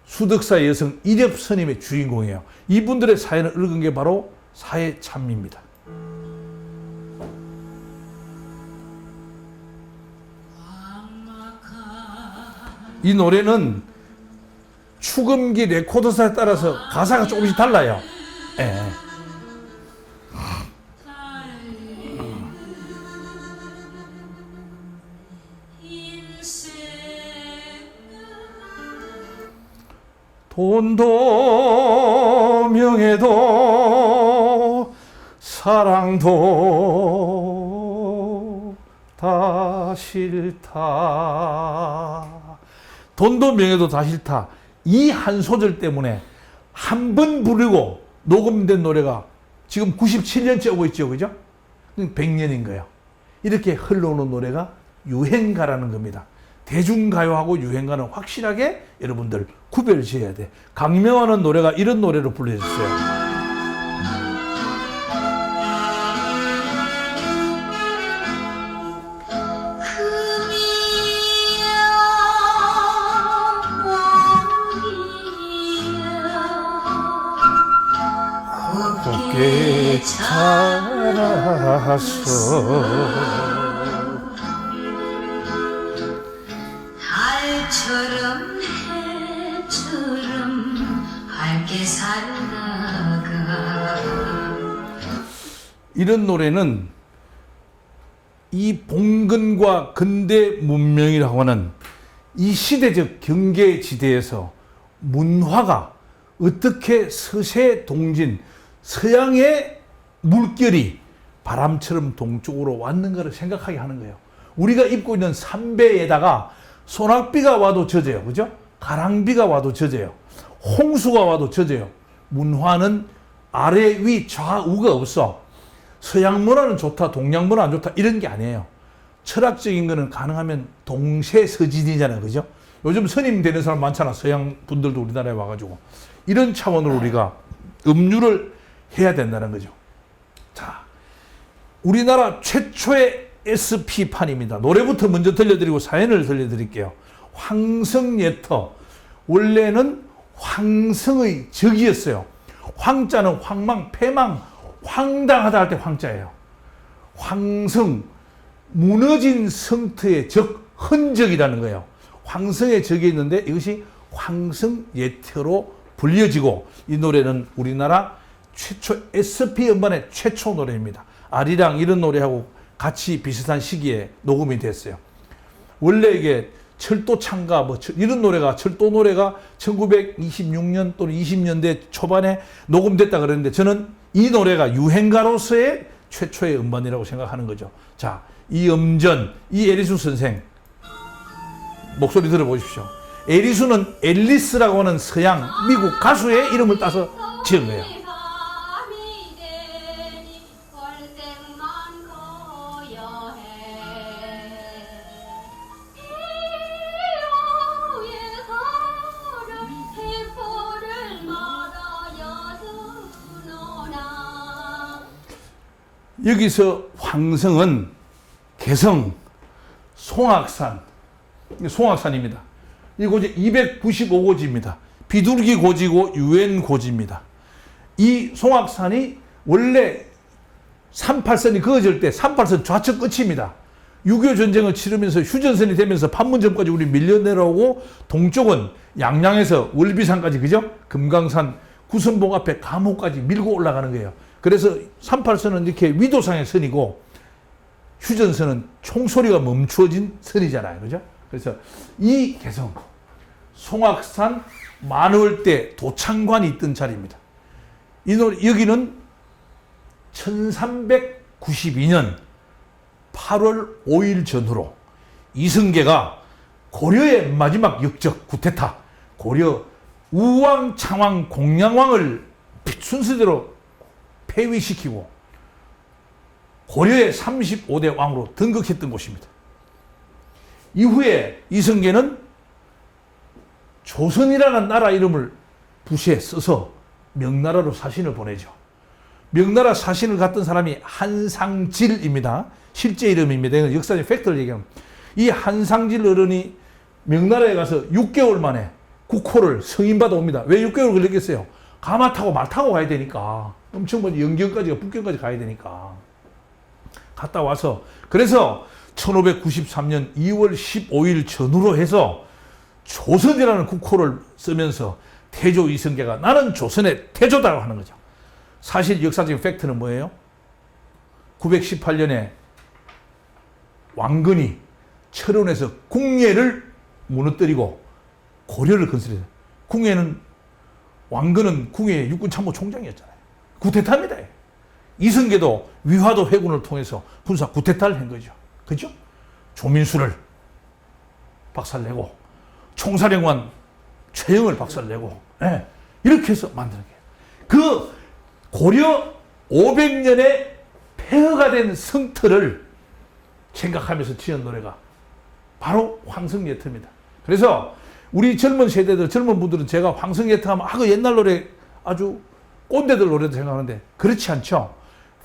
수덕사의 여성 이렵스님의 주인공이에요. 이분들의 사연을 읽은 게 바로 사회참미입니다. 이 노래는 추금기 레코더사에 따라서 가사가 조금씩 달라요. 예. 돈도 명예도 사랑도 다 싫다. 돈도 명예도 다 싫다. 이 한 소절 때문에 한 번 부르고 녹음된 노래가 지금 97년째 오고 있죠. 그죠? 100년인 거예요. 이렇게 흘러오는 노래가 유행가라는 겁니다. 대중가요하고 유행가는 확실하게 여러분들 구별을 지어야 돼. 강명화는 노래가 이런 노래로 불려졌어요. 곱게 자라서 달처럼 해처럼 밝게 살아가. 이런 노래는 이 봉건과 근대 문명이라고 하는 이 시대적 경계지대에서 문화가 어떻게 서세 동진, 서양의 물결이 바람처럼 동쪽으로 왔는가를 생각하게 하는 거예요. 우리가 입고 있는 삼배에다가 소낙비가 와도 젖어요. 그죠? 가랑비가 와도 젖어요. 홍수가 와도 젖어요. 문화는 아래, 위, 좌우가 없어. 서양 문화는 좋다, 동양 문화 안 좋다, 이런 게 아니에요. 철학적인 거는 가능하면 동세서진이잖아요. 그죠? 요즘 선임 되는 사람 많잖아. 서양 분들도 우리나라에 와가지고. 이런 차원으로 우리가 음유를 해야 된다는 거죠. 자, 우리나라 최초의 SP판입니다. 노래부터 먼저 들려드리고 사연을 들려드릴게요. 황성예터. 원래는 황성의 적이었어요. 황자는 황망, 패망, 황당하다 할 때 황자예요. 황성, 무너진 성터의 적, 흔적이라는 거예요. 황성의 적이 있는데 이것이 황성예터로 불려지고, 이 노래는 우리나라 최초 SP 음반의 최초 노래입니다. 아리랑 이런 노래하고 같이 비슷한 시기에 녹음이 됐어요. 원래 이게 철도 창가 뭐 이런 노래가, 철도 노래가 1926년 또는 20년대 초반에 녹음됐다 그랬는데, 저는 이 노래가 유행가로서의 최초의 음반이라고 생각하는 거죠. 자, 이 음전, 이 에리수 선생 목소리 들어보십시오. 에리수는 앨리스라고 하는 서양 미국 가수의 이름을 따서 지은 거예요. 여기서 황성은 개성, 송악산, 송악산입니다. 이 고지 295고지입니다. 비둘기 고지고 유엔 고지입니다. 이 송악산이 원래 38선이 그어질 때 38선 좌측 끝입니다. 6.25 전쟁을 치르면서 휴전선이 되면서 판문점까지 우리 밀려 내려오고, 동쪽은 양양에서 월비산까지, 그죠? 금강산, 구선봉 앞에 감호까지 밀고 올라가는 거예요. 그래서 38선은 이렇게 위도상의 선이고, 휴전선은 총소리가 멈추어진 선이잖아요. 그죠? 그래서 이 개성, 송악산 만월대 도창관이 있던 자리입니다. 이 노래, 여기는 1392년 8월 5일 전후로 이승계가 고려의 마지막 역적 구테타, 고려 우왕, 창왕, 공양왕을 순서대로 폐위시키고 고려의 35대 왕으로 등극했던 곳입니다. 이후에 이승계는 조선이라는 나라 이름을 붓에 써서 명나라로 사신을 보내죠. 명나라 사신을 갔던 사람이 한상질입니다. 실제 이름입니다. 이건 역사적 팩트를 얘기합니다. 이 한상질 어른이 명나라에 가서 6개월 만에 국호를 승인받아 옵니다. 왜 6개월 걸렸겠어요? 가마 타고 말 타고 가야 되니까. 엄청 먼저 영경까지, 북경까지 가야 되니까. 갔다 와서, 그래서 1593년 2월 15일 전후로 해서 조선이라는 국호를 쓰면서 태조 이성계가 나는 조선의 태조다라고 하는 거죠. 사실 역사적인 팩트는 뭐예요? 918년에 왕건이 철원에서 궁예를 무너뜨리고 고려를 건설했어요. 왕건은 궁예의 육군참모 총장이었잖아요. 구테타입니다. 이성계도 위화도 회군을 통해서 군사 구테타를 한 거죠. 그죠? 조민수를 박살내고 총사령관 최영을 박살내고, 네, 이렇게 해서 만드는 거예요. 그 고려 500년의 폐허가 된 성터를 생각하면서 지은 노래가 바로 황성예터입니다. 그래서 우리 젊은 세대들, 젊은 분들은 제가 황성예터 하면 그 옛날 노래, 아주 꼰대들 노래도 생각하는데 그렇지 않죠.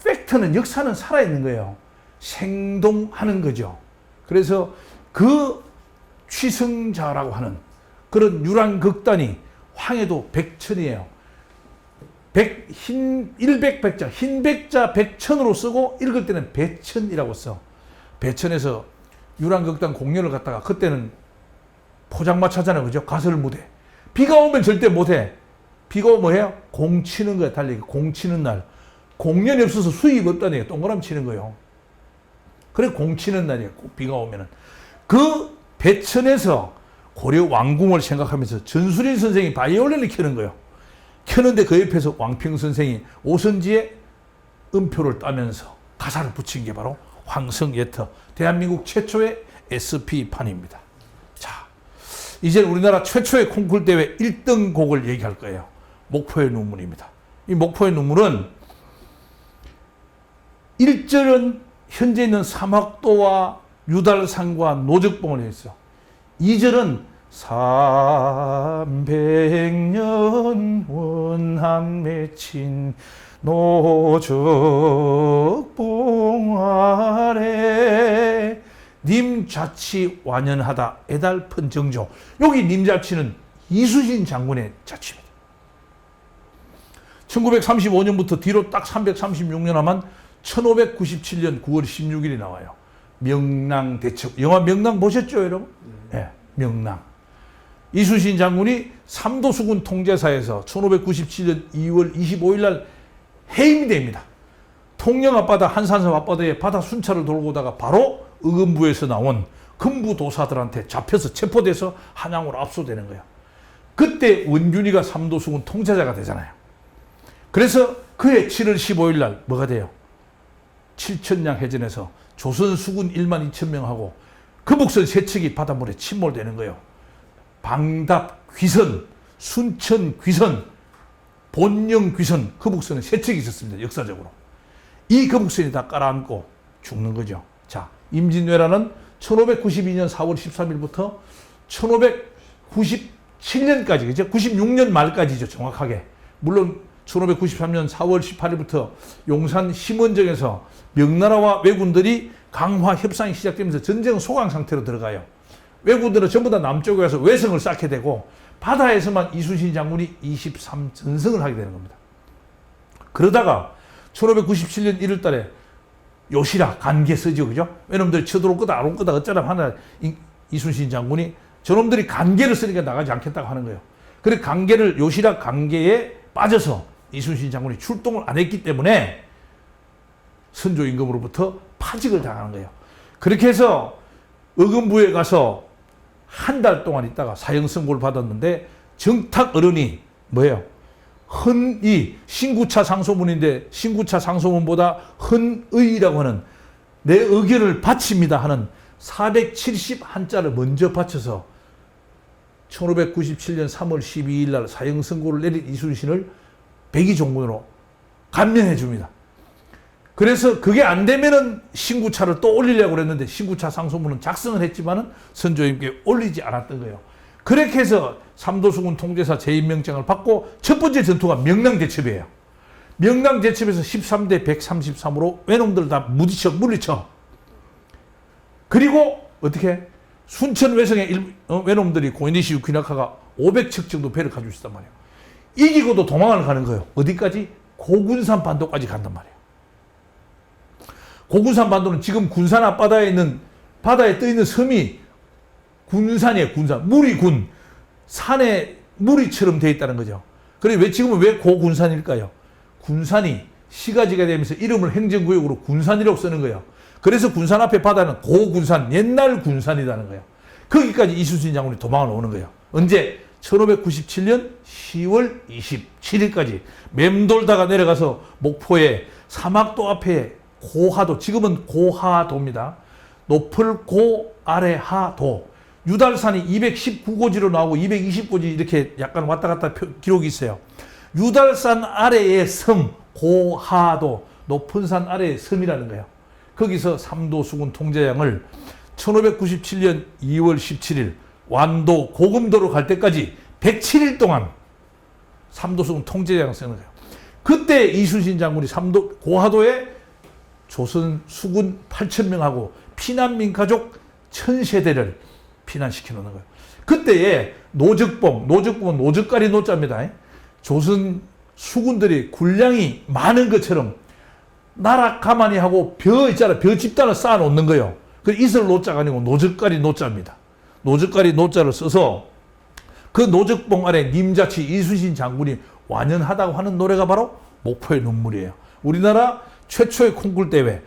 팩트는, 역사는 살아있는 거예요. 생동하는 거죠. 그래서 그 취승자라고 하는 그런 유랑극단이 황해도 백천이에요. 일백백자, 흰백자 백천으로 쓰고 읽을 때는 배천이라고 써. 배천에서 유랑극단 공연을 갔다가, 그때는 포장마차잖아요. 그죠? 가설 무대. 비가 오면 절대 못해. 비가 오면 뭐 해요? 공 치는 거야, 달리기. 공 치는 날. 공연이 없어서 수입 없다니 동그라미 치는 거예요. 그래, 공 치는 날이에요. 비가 오면은. 그 배천에서 고려 왕궁을 생각하면서 전수린 선생이 바이올린을 켜는 거예요. 켜는데 그 옆에서 왕평 선생이 오선지에 음표를 따면서 가사를 붙인 게 바로 황성예터, 대한민국 최초의 SP판입니다. 자, 이제 우리나라 최초의 콩쿨 대회 1등 곡을 얘기할 거예요. 목포의 눈물입니다. 이 목포의 눈물은 1절은 현재 있는 사막도와 유달산과 노적봉을 했어요. 2절은 300년 원한 맺힌 노적봉 아래 님자치 완연하다 애달픈 정조. 여기 님자치는 이순신 장군의 자치입니다. 1935년부터 뒤로 딱 336년 하면 1597년 9월 16일이 나와요. 명랑대첩. 영화 명랑 보셨죠, 여러분? 네, 명랑. 이순신 장군이 삼도수군 통제사에서 1597년 2월 25일 날 해임이 됩니다. 통영 앞바다, 한산섬 앞바다에 바다 순찰을 돌고 오다가 바로 의금부에서 나온 금부도사들한테 잡혀서 체포돼서 한양으로 압수되는 거예요. 그때 원균이가 삼도수군 통제자가 되잖아요. 그래서 그해 7월 15일 날 뭐가 돼요? 7천량 해전에서 조선 수군 1만 2천 명하고 금북선 세 척이 바닷물에 침몰되는 거예요. 방답 귀선, 순천 귀선, 본영 귀선, 금북선에 세 척이 있었습니다. 역사적으로. 이 금북선이 다 깔아앉고 죽는 거죠. 자, 임진왜란은 1592년 4월 13일부터 1597년까지, 그죠? 96년 말까지죠, 정확하게. 물론 1593년 4월 18일부터 용산 심원정에서 명나라와 왜군들이 강화 협상이 시작되면서 전쟁 소강 상태로 들어가요. 왜군들은 전부 다 남쪽에 가서 외성을 쌓게 되고 바다에서만 이순신 장군이 23전승을 하게 되는 겁니다. 그러다가 1597년 1월 달에 요시라 간계 쓰죠, 그죠? 왜놈들이 쳐들어올 거다 안 올 거다 어쩌라 하나 이순신 장군이 저놈들이 간계를 쓰니까 나가지 않겠다고 하는 거예요. 그래서 간계를 요시라 간계에 빠져서 이순신 장군이 출동을 안 했기 때문에 선조 임금으로부터 파직을 당하는 거예요. 그렇게 해서 의금부에 가서 한 달 동안 있다가 사형 선고를 받았는데 정탁 어른이 뭐예요? 헌의, 신구차 상소문인데 신구차 상소문보다 헌의라고 하는 내 의견을 바칩니다 하는 470한자를 먼저 바쳐서 1597년 3월 12일 날 사형 선고를 내린 이순신을 백의종군으로 감면해 줍니다. 그래서 그게 안 되면은 신구차를 또 올리려고 그랬는데 신구차 상소문은 작성을 했지만은 선조님께 올리지 않았던 거예요. 그렇게 해서 삼도수군 통제사 재임명장을 받고 첫 번째 전투가 명랑대첩이에요. 명랑대첩에서 13대 133으로 외놈들 다 물리쳐. 그리고 어떻게 순천 외성의 외놈들이 고인니시 유키나카가 500척 정도 배를 가지고 있단 말이에요. 이기고도 도망을 가는 거예요. 어디까지? 고군산 반도까지 간단 말이에요. 고군산 반도는 지금 군산 앞바다에 있는 바다에 떠 있는 섬이 군산이에요. 군산. 물이 군. 산에 무리처럼 되어 있다는 거죠. 그래 왜 지금은 왜 고군산일까요? 군산이 시가지가 되면서 이름을 행정구역으로 군산이라고 쓰는 거예요. 그래서 군산 앞에 바다는 고군산, 옛날 군산이라는 거예요. 거기까지 이순신 장군이 도망을 오는 거예요. 언제? 1597년 10월 27일까지 맴돌다가 내려가서 목포의 사막도 앞에 고하도, 지금은 고하도입니다. 높을 고 아래 하도. 유달산이 219고지로 나오고 220고지 이렇게 약간 왔다 갔다 기록이 있어요. 유달산 아래의 섬, 고하도, 높은 산 아래의 섬이라는 거예요. 거기서 삼도수군 통제장을 1597년 2월 17일 완도 고금도로 갈 때까지 107일 동안 삼도수군 통제장을 쓰는 거예요. 그때 이순신 장군이 고하도에 조선 수군 8,000명하고 피난민 가족 1,000세대를 피난시켜 놓는 거예요. 그때에 노적봉은 노적가리 노자입니다. 조선 수군들이 군량이 많은 것처럼 나락 가만히 하고 벼 있잖아. 벼 집단을 쌓아 놓는 거예요. 그 이슬 노자가 아니고 노적가리 노자입니다. 노적가리 노자를 써서 그 노적봉 안에 님자치 이순신 장군이 완연하다고 하는 노래가 바로 목포의 눈물이에요. 우리나라 최초의 콩쿨 대회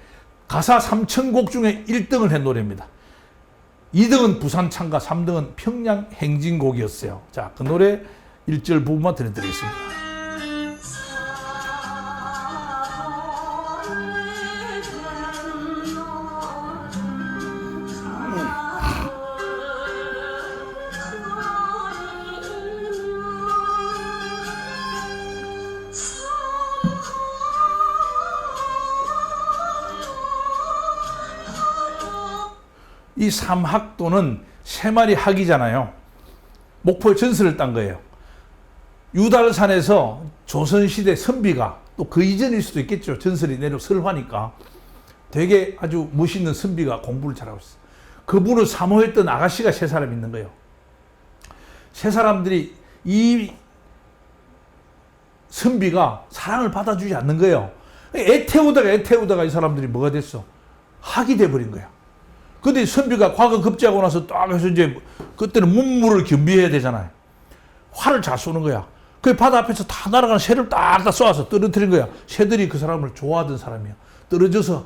가사 3,000곡 중에 1등을 한 노래입니다. 2등은 부산 창가, 3등은 평양 행진곡이었어요. 자, 그 노래 1절 부분만 들려드리겠습니다. 이 삼학도는 세 마리 학이잖아요. 목포에 전설을 딴 거예요. 유달산에서 조선시대 선비가 또 그 이전일 수도 있겠죠. 전설이 내려 설화니까 되게 아주 멋있는 선비가 공부를 잘하고 있어요. 그분을 사모했던 아가씨가 세 사람 있는 거예요. 세 사람들이 이 선비가 사랑을 받아주지 않는 거예요. 애태우다가 이 사람들이 뭐가 됐어? 학이 돼버린 거야. 근데 선비가 과거 급제하고 나서 딱 해서 이제 그때는 문무를 겸비해야 되잖아요. 활을 잘 쏘는 거야. 그 바다 앞에서 다 날아가는 새를 딱딱 쏘아서 떨어뜨린 거야. 새들이 그 사람을 좋아하던 사람이야. 떨어져서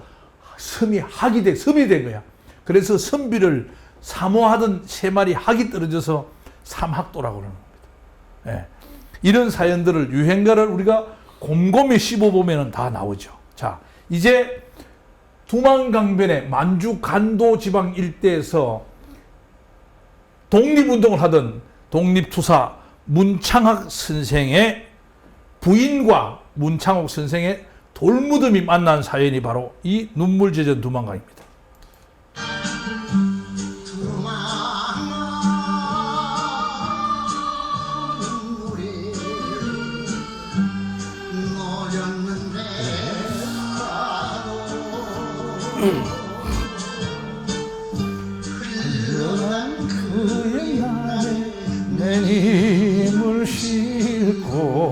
학이 섬이 된 거야. 그래서 선비를 사모하던 세 마리 학이 떨어져서 삼학도라고 그러는 겁니다. 예. 이런 사연들을 유행가를 우리가 곰곰이 씹어보면 다 나오죠. 자, 이제 두만강변의 만주 간도 지방 일대에서 독립운동을 하던 독립투사 문창학 선생의 부인과 문창옥 선생의 돌무덤이 만난 사연이 바로 이 눈물 젖은 두만강입니다. 내 힘을 싣고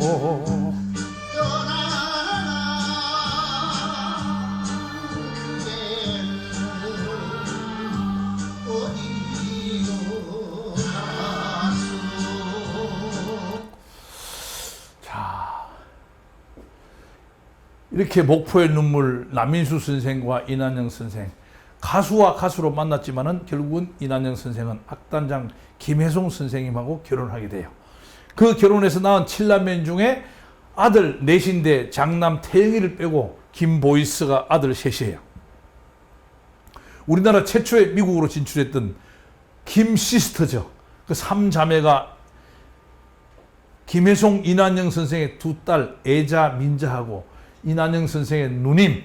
자, 이렇게 목포의 눈물 남인수 선생과 이난영 선생, 가수와 가수로 만났지만은 결국은 이난영 선생은 악단장 김혜송 선생님하고 결혼하게 돼요. 그 결혼해서 낳은 7남매 중에 아들 넷인데 장남 태영이를 빼고 김보이스가 아들 셋이에요. 우리나라 최초의 미국으로 진출했던 김시스터죠. 그 3자매가 김혜송, 이난영 선생의 두 딸 애자, 민자하고 이난영 선생의 누님,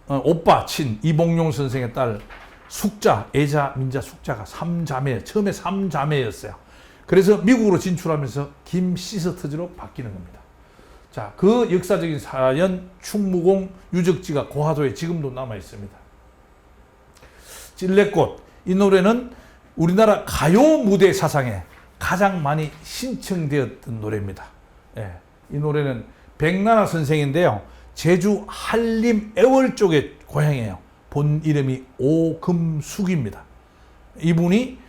오빠, 친, 이봉용 선생의 딸 숙자, 애자, 민자, 숙자가 3자매, 처음에 3자매였어요. 그래서 미국으로 진출하면서 김시스터즈로 바뀌는 겁니다. 자, 그 역사적인 사연 충무공 유적지가 고하도에 지금도 남아 있습니다. 찔레꽃, 이 노래는 우리나라 가요 무대 사상에 가장 많이 신청되었던 노래입니다. 예, 이 노래는 백나라 선생인데요. 제주 한림 애월 쪽의 고향이에요. 본 이름이 오금숙입니다. 이분이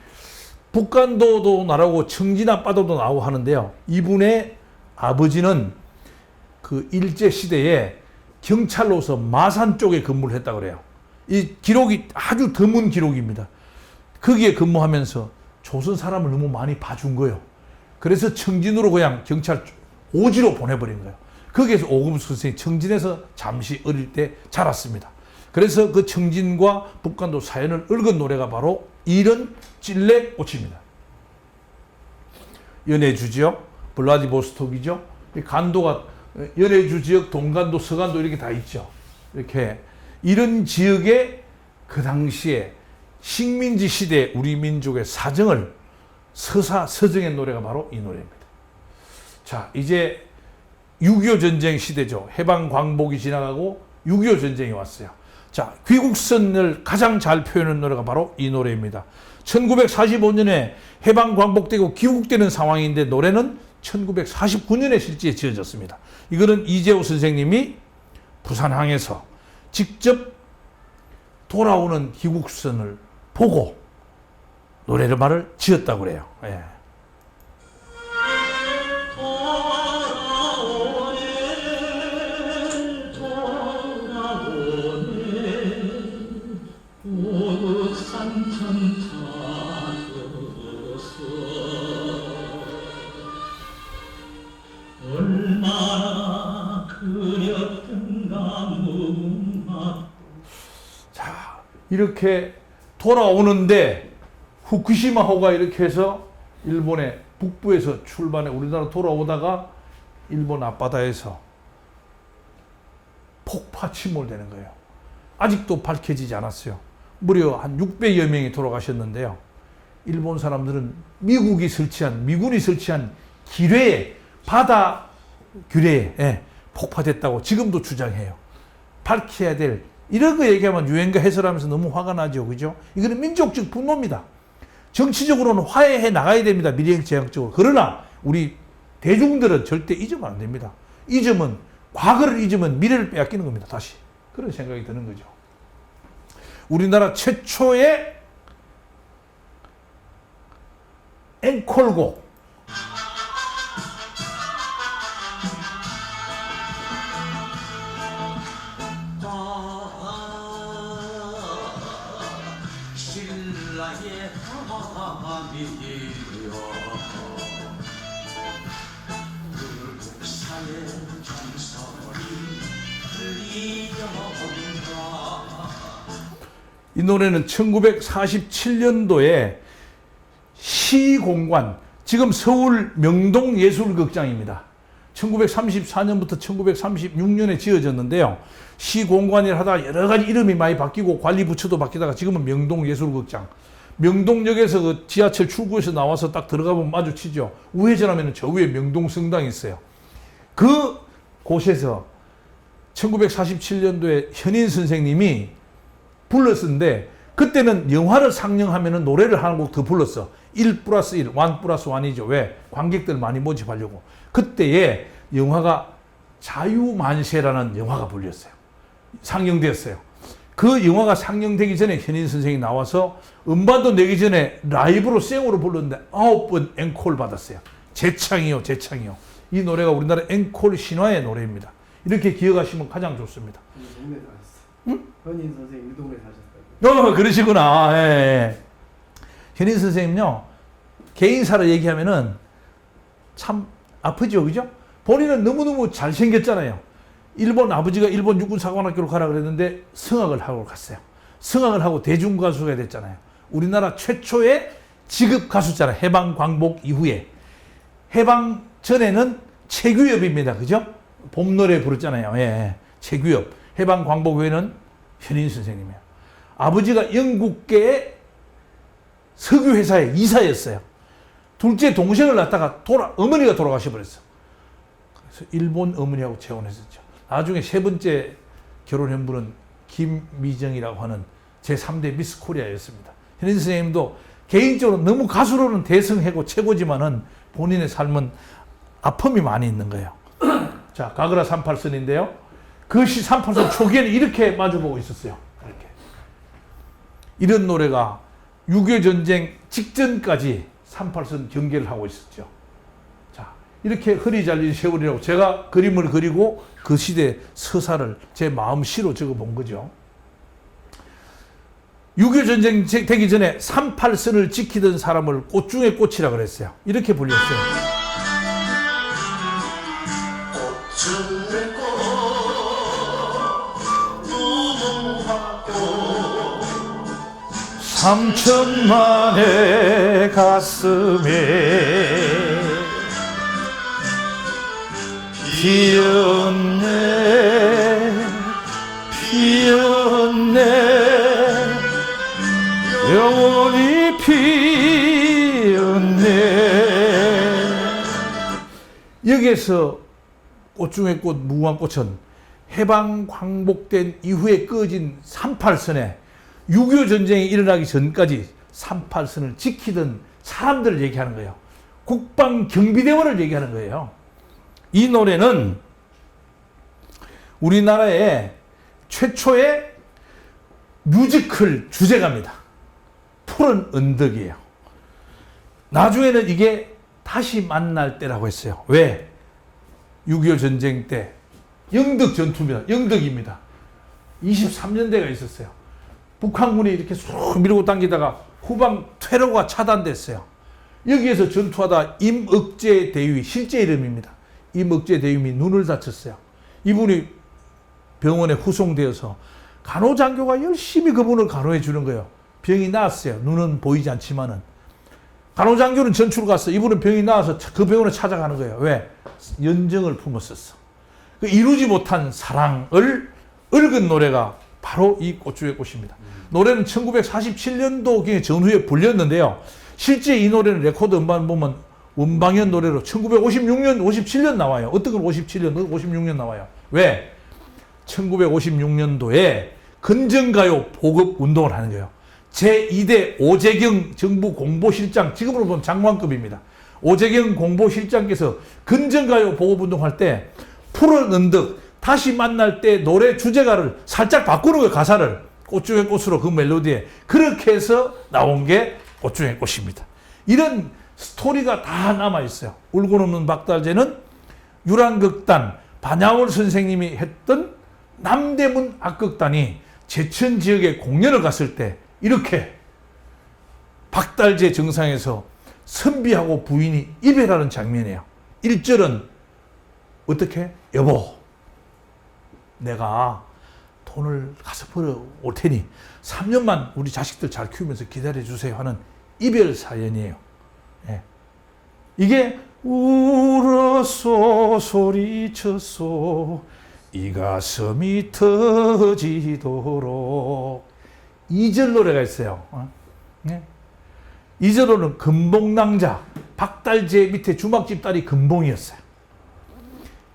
북간도도 나오고 청진 앞바다도 나오고 하는데요. 이분의 아버지는 그 일제시대에 경찰로서 마산 쪽에 근무를 했다고 그래요. 이 기록이 아주 드문 기록입니다. 거기에 근무하면서 조선 사람을 너무 많이 봐준 거예요. 그래서 청진으로 그냥 경찰 오지로 보내버린 거예요. 거기에서 오금숙 선생이 청진에서 잠시 어릴 때 자랐습니다. 그래서 그 청진과 북간도 사연을 읊은 노래가 바로 이런 찔레꽃입니다. 연해주 지역, 블라디보스톡이죠. 간도가 연해주 지역, 동간도, 서간도 이렇게 다 있죠. 이렇게 이런 지역에 그 당시에 식민지 시대 우리 민족의 사정을 서정한 노래가 바로 이 노래입니다. 자, 이제 6.25 전쟁 시대죠. 해방 광복이 지나가고 6.25 전쟁이 왔어요. 자, 귀국선을 가장 잘 표현한 노래가 바로 이 노래입니다. 1945년에 해방 광복되고 귀국되는 상황인데 노래는 1949년에 실제 지어졌습니다. 이거는 이재호 선생님이 부산항에서 직접 돌아오는 귀국선을 보고 노래를 말을 지었다고 그래요. 예. 자, 이렇게 돌아오는데 후쿠시마호가 이렇게 해서 일본의 북부에서 출발해 우리나라 돌아오다가 일본 앞바다에서 폭파 침몰되는 거예요. 아직도 밝혀지지 않았어요. 무려 한 600여 명이 돌아가셨는데요. 일본 사람들은 미군이 설치한 기뢰에, 바다 규례에 폭파됐다고 지금도 주장해요. 밝혀야 될, 이런 거 얘기하면 유엔가 해설하면서 너무 화가 나죠. 그죠? 이거는 민족적 분노입니다. 정치적으로는 화해해 나가야 됩니다. 미래지향적으로. 그러나 우리 대중들은 절대 잊으면 안 됩니다. 과거를 잊으면 미래를 빼앗기는 겁니다. 다시. 그런 생각이 드는 거죠. 우리나라 최초의 앵콜곡. 신라의 밤이여 불국사의 정설이 들리어온다. 이 노래는 1947년도에 시공관, 지금 서울 명동예술극장입니다. 1934년부터 1936년에 지어졌는데요. 시공관을 하다가 여러 가지 이름이 많이 바뀌고 관리 부처도 바뀌다가 지금은 명동예술극장. 명동역에서 그 지하철 출구에서 나와서 딱 들어가면 마주치죠. 우회전하면 저 위에 명동성당이 있어요. 그 곳에서 1947년도에 현인 선생님이 불렀었는데, 그때는 영화를 상영하면 노래를 한 곡 더 불렀어. 1+1, 1+1이죠. 왜? 관객들 많이 모집하려고. 그때에 영화가 자유만세라는 영화가 불렸어요. 상영되었어요. 그 영화가 상영되기 전에 현인 선생이 나와서 음반도 내기 전에 라이브로 생으로 불렀는데 9번 앵콜 받았어요. 재창이요. 이 노래가 우리나라 앵콜 신화의 노래입니다. 이렇게 기억하시면 가장 좋습니다. 동네 사셨어. 응? 현인 선생님 이 동네 사셨다고. 그러시구나. 예. 현인 선생님요, 개인사를 얘기하면은 참 아프죠, 그죠? 본인은 너무너무 잘생겼잖아요. 아버지가 일본 육군사관학교로 가라 그랬는데 성악을 하고 갔어요. 성악을 하고 대중가수가 됐잖아요. 우리나라 최초의 직업 가수잖아요. 해방 광복 이후에. 해방 전에는 최규엽입니다. 그죠? 봄노래 부르잖아요. 예. 최규엽. 해방 광복 후에는 현인 선생님이에요. 아버지가 영국계의 석유회사의 이사였어요. 둘째 동생을 낳다가 어머니가 돌아가셔 버렸어. 그래서 일본 어머니하고 재혼했었죠. 나중에 세 번째 결혼한 분은 김미정이라고 하는 제3대 미스 코리아였습니다. 현인 선생님도 개인적으로 너무 가수로는 대성하고 최고지만은 본인의 삶은 아픔이 많이 있는 거예요. 자, 가그라 38선인데요. 그 시 38선 초기에는 이렇게 마주보고 있었어요. 이렇게. 이런 노래가 6.25 전쟁 직전까지 38선 경계를 하고 있었죠. 자, 이렇게 허리 잘린 세월이라고 제가 그림을 그리고 그 시대 서사를 제 마음시로 적어본 거죠. 6.25 전쟁 되기 전에 38선을 지키던 사람을 꽃 중에 꽃이라 그랬어요. 이렇게 불렸어요. 꽃중의 꽃 무궁화꽃 3천만의 가슴에 피었네 영원히 피었네. 여기에서 꽃 중의 꽃 무궁화꽃은 해방 광복된 이후에 꺼진 38선에 6.25 전쟁이 일어나기 전까지 38선을 지키던 사람들을 얘기하는 거예요. 국방경비대원을 얘기하는 거예요. 이 노래는 우리나라의 최초의 뮤지컬 주제가입니다. 푸른 언덕이에요. 나중에는 이게 다시 만날 때라고 했어요. 왜? 6.25 전쟁 때 영덕 전투입니다. 영덕입니다. 23년대가 있었어요. 북한군이 이렇게 쑥 밀고 당기다가 후방 퇴로가 차단됐어요. 여기에서 전투하다 임억제 대위, 실제 이름입니다. 임억제 대위이 눈을 다쳤어요. 이분이 병원에 후송되어서 간호장교가 열심히 그분을 간호해 주는 거예요. 병이 나았어요. 눈은 보이지 않지만은. 간호장교는 전출 갔어. 이분은 병이 나와서 그 병원에 찾아가는 거예요. 왜? 연정을 품었었어. 그 이루지 못한 사랑을 읊은 노래가 바로 이 꽃 중의 꽃입니다. 노래는 1947년도 전후에 불렸는데요. 실제 이 노래는 레코드 음반 보면 원방연 노래로 1956년, 57년 나와요. 어떤 건 57년, 56년 나와요. 왜? 1956년도에 건전가요 보급 운동을 하는 거예요. 제2대 오재경 정부 공보실장, 지금으로 보면 장관급입니다. 오재경 공보실장께서 건전가요 보급 운동할 때 풀어넣은 듯 다시 만날 때 노래 주제가를 살짝 바꾸는 거예요. 가사를. 꽃 중에 꽃으로 그 멜로디에. 그렇게 해서 나온 게 꽃 중에 꽃입니다. 이런 스토리가 다 남아있어요. 울고 넘는 박달재는 유랑극단 반야월 선생님이 했던 남대문 악극단이 제천 지역에 공연을 갔을 때 이렇게 박달재 정상에서 선비하고 부인이 이별하는 장면이에요. 1절은 어떻게? 여보, 내가 돈을 가서 벌어 올 테니 3년만 우리 자식들 잘 키우면서 기다려 주세요 하는 이별 사연이에요. 예. 이게 울었소 소리쳤소 이 가슴이 터지도록 2절 노래가 있어요. 예. 2절로는 금봉낭자, 박달재 밑에 주막집 딸이 금봉이었어요.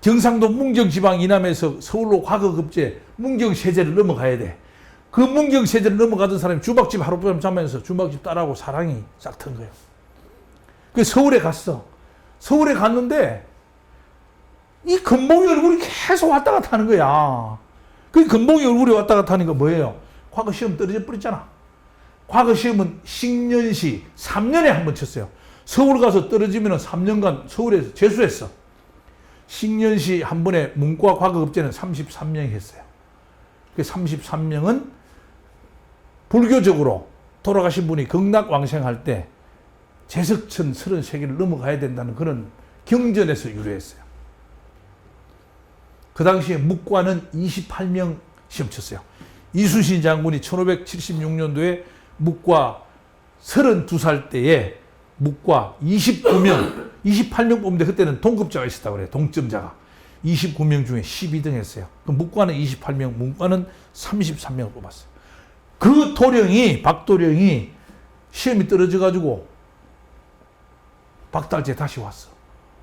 경상도 문경지방 이남에서 서울로 과거급제 문경세제를 넘어가야 돼. 그 문경세제를 넘어가던 사람이 주막집 하룻밤 자면서 주막집 딸하고 사랑이 싹 튼 거예요. 그 서울에 갔어. 서울에 갔는데 이 금봉이 얼굴이 계속 왔다 갔다 하는 거야. 그 금봉이 얼굴이 왔다 갔다 하는 거 뭐예요? 과거 시험 떨어져 버렸잖아. 과거 시험은 식년시 3년에 한 번 쳤어요. 서울 가서 떨어지면 3년간 서울에서 재수했어. 식년시 한 번에 문과 과거급제는 33명이 했어요. 그 33명은 불교적으로 돌아가신 분이 극락왕생할 때 제석천 33개를 넘어가야 된다는 그런 경전에서 유래했어요. 그 당시에 묵과는 28명 시험 쳤어요. 이순신 장군이 1576년도에 묵과 32살 때에 묵과 29명, 28명 뽑는데 그때는 동급자가 있었다고 그래요. 동점자가. 29명 중에 12등 했어요. 그럼 묵과는 28명, 문과는 33명을 뽑았어요. 그 도령이, 박도령이 시험이 떨어져가지고 박달재 다시 왔어.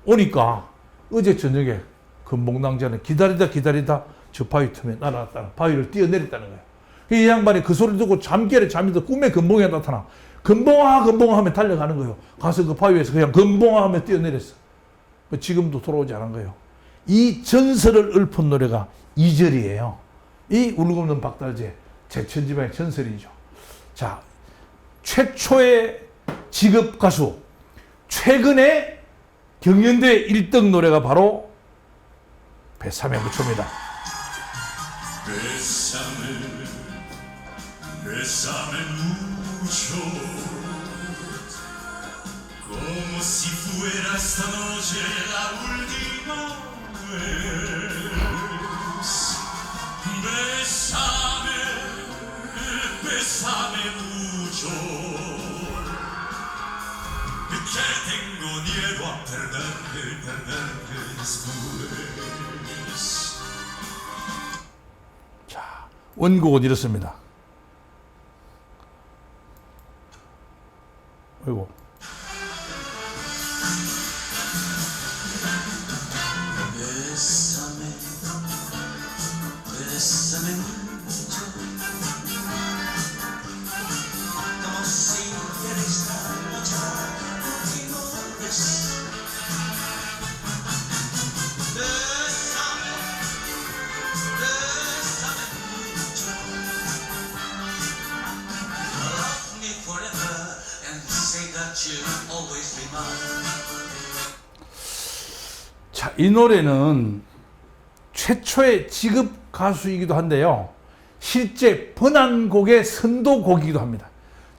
오니까 어제 저녁에 금봉낭자는 기다리다 저 바위 틈에 날아갔다는 바위를 뛰어내렸다는 거예요. 이 양반이 그 소리 듣고 잠결에 잠이 들 꿈에 금봉이 나타나. 금봉아 하면 달려가는 거예요. 가서 그 바위에서 그냥 금봉아 하면 뛰어내렸어. 지금도 돌아오지 않은 거예요. 이 전설을 읊은 노래가 2절이에요. 이 울고 없는 박달재, 제천지방의 전설이죠. 자, 최초의 직업 가수, 최근에 경연대 1등 노래가 바로 뱃삼의 무초입니다. Bésame mucho, como si fuera esta noche la última vez. Bésame mucho, que tengo miedo a perderte después. 자, 원곡은 이렇습니다. 아이고. Bésame mucho, como si fuera esta noche la última vez. Bésame mucho, love me forever and say that you'll always be mine. 자, 이 노래는 최초의 직업 가수이기도 한데요. 실제 번안곡의 선도곡이기도 합니다.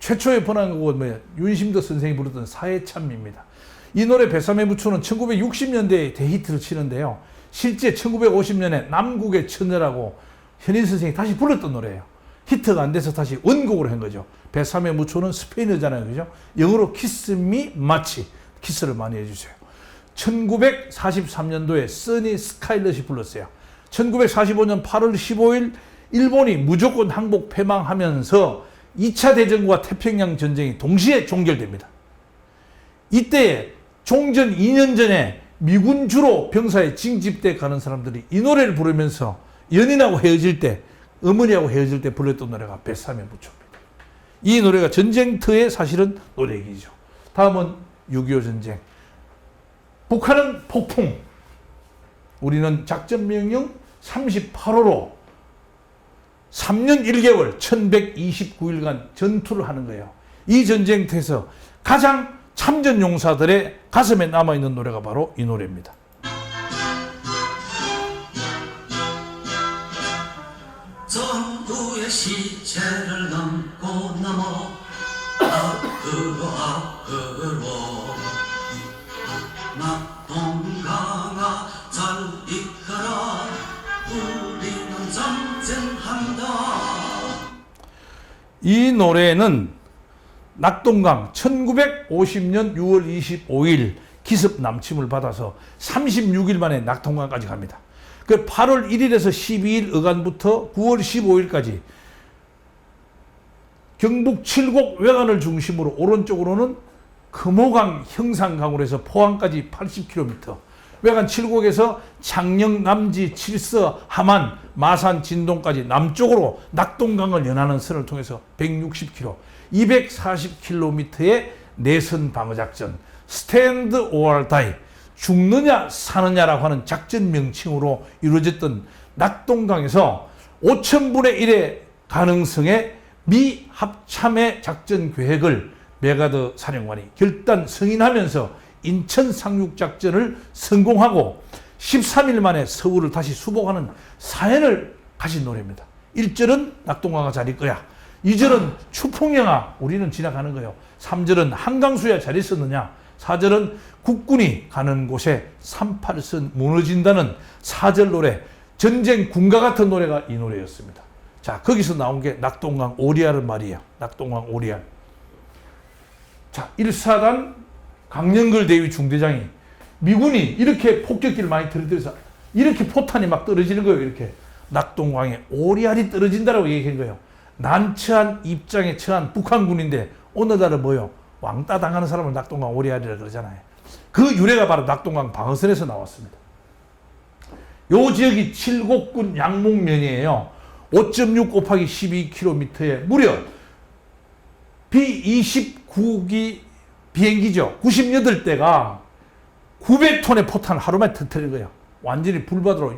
최초의 번안곡은 뭐예요? 윤심도 선생이 부르던 사해참입니다. 이 노래 뱃삼의 무초는 1960년대에 대히트를 치는데요. 실제 1950년에 남국의 처녀라고 현인 선생이 다시 불렀던 노래예요. 히트가 안 돼서 다시 원곡으로 한 거죠. 뱃삼의 무초는 스페인어잖아요. 그죠? 영어로 키스 미 마치, 키스를 많이 해주세요. 1943년도에 써니 스카일럿이 불렀어요. 1945년 8월 15일 일본이 무조건 항복 패망하면서 2차 대전과 태평양 전쟁이 동시에 종결됩니다. 이때 종전 2년 전에 미군 주로 병사에 징집대 가는 사람들이 이 노래를 부르면서 연인하고 헤어질 때, 어머니하고 헤어질 때 불렀던 노래가 뱃삼의 무초입니다. 이 노래가 전쟁터의 사실은 노래이죠. 다음은 6.25 전쟁. 북한은 폭풍, 우리는 작전명령 38호로 3년 1개월 1129일간 전투를 하는 거예요. 이 전쟁터에서 가장 참전 용사들의 가슴에 남아있는 노래가 바로 이 노래입니다. 전부의 시체를 넘고 넘어 앞으로 낙동강아 잘 이끌어 우리는 전쟁한다. 이 노래는 낙동강 1950년 6월 25일 기습 남침을 받아서 36일 만에 낙동강까지 갑니다. 그 8월 1일에서 12일 어간부터 9월 15일까지 경북 칠곡 외관을 중심으로 오른쪽으로는 금호강 형산강으로 해서 포항까지 80km, 외관 칠곡에서 창녕, 남지, 칠서, 함안, 마산, 진동까지 남쪽으로 낙동강을 연하는 선을 통해서 160km, 240km의 내선 방어작전, 스탠드 오얼 다이, 죽느냐 사느냐라고 하는 작전 명칭으로 이루어졌던 낙동강에서 5,000분의 1의 가능성의 미 합참의 작전 계획을 메가더 사령관이 결단 승인하면서 인천 상륙작전을 성공하고 13일 만에 서울을 다시 수복하는 사연을 가진 노래입니다. 1절은 낙동강아 잘 있거야, 2절은 추풍영아 우리는 지나가는 거요, 3절은 한강수야 잘 있었느냐, 4절은 국군이 가는 곳에 38선 무너진다는 4절 노래, 전쟁 군가 같은 노래가 이 노래였습니다. 자, 거기서 나온 게 낙동강 오리알은 말이에요. 낙동강 오리알. 자, 1사단 강령걸 대위 중대장이 미군이 이렇게 폭격기를 많이 들이대서 이렇게 포탄이 막 떨어지는 거예요. 이렇게 낙동강에 오리알이 떨어진다라고 얘기한 거예요. 난처한 입장에 처한 북한군인데 오늘날은 뭐요? 왕따 당하는 사람을 낙동강 오리알이라 그러잖아요. 그 유래가 바로 낙동강 방어선에서 나왔습니다. 요 지역이 칠곡군 양목면이에요. 5.6 곱하기 12km에 무려 B-29기 비행기죠. 98대가 900톤의 포탄을 하루만에 터뜨린 거예요. 완전히 불바다로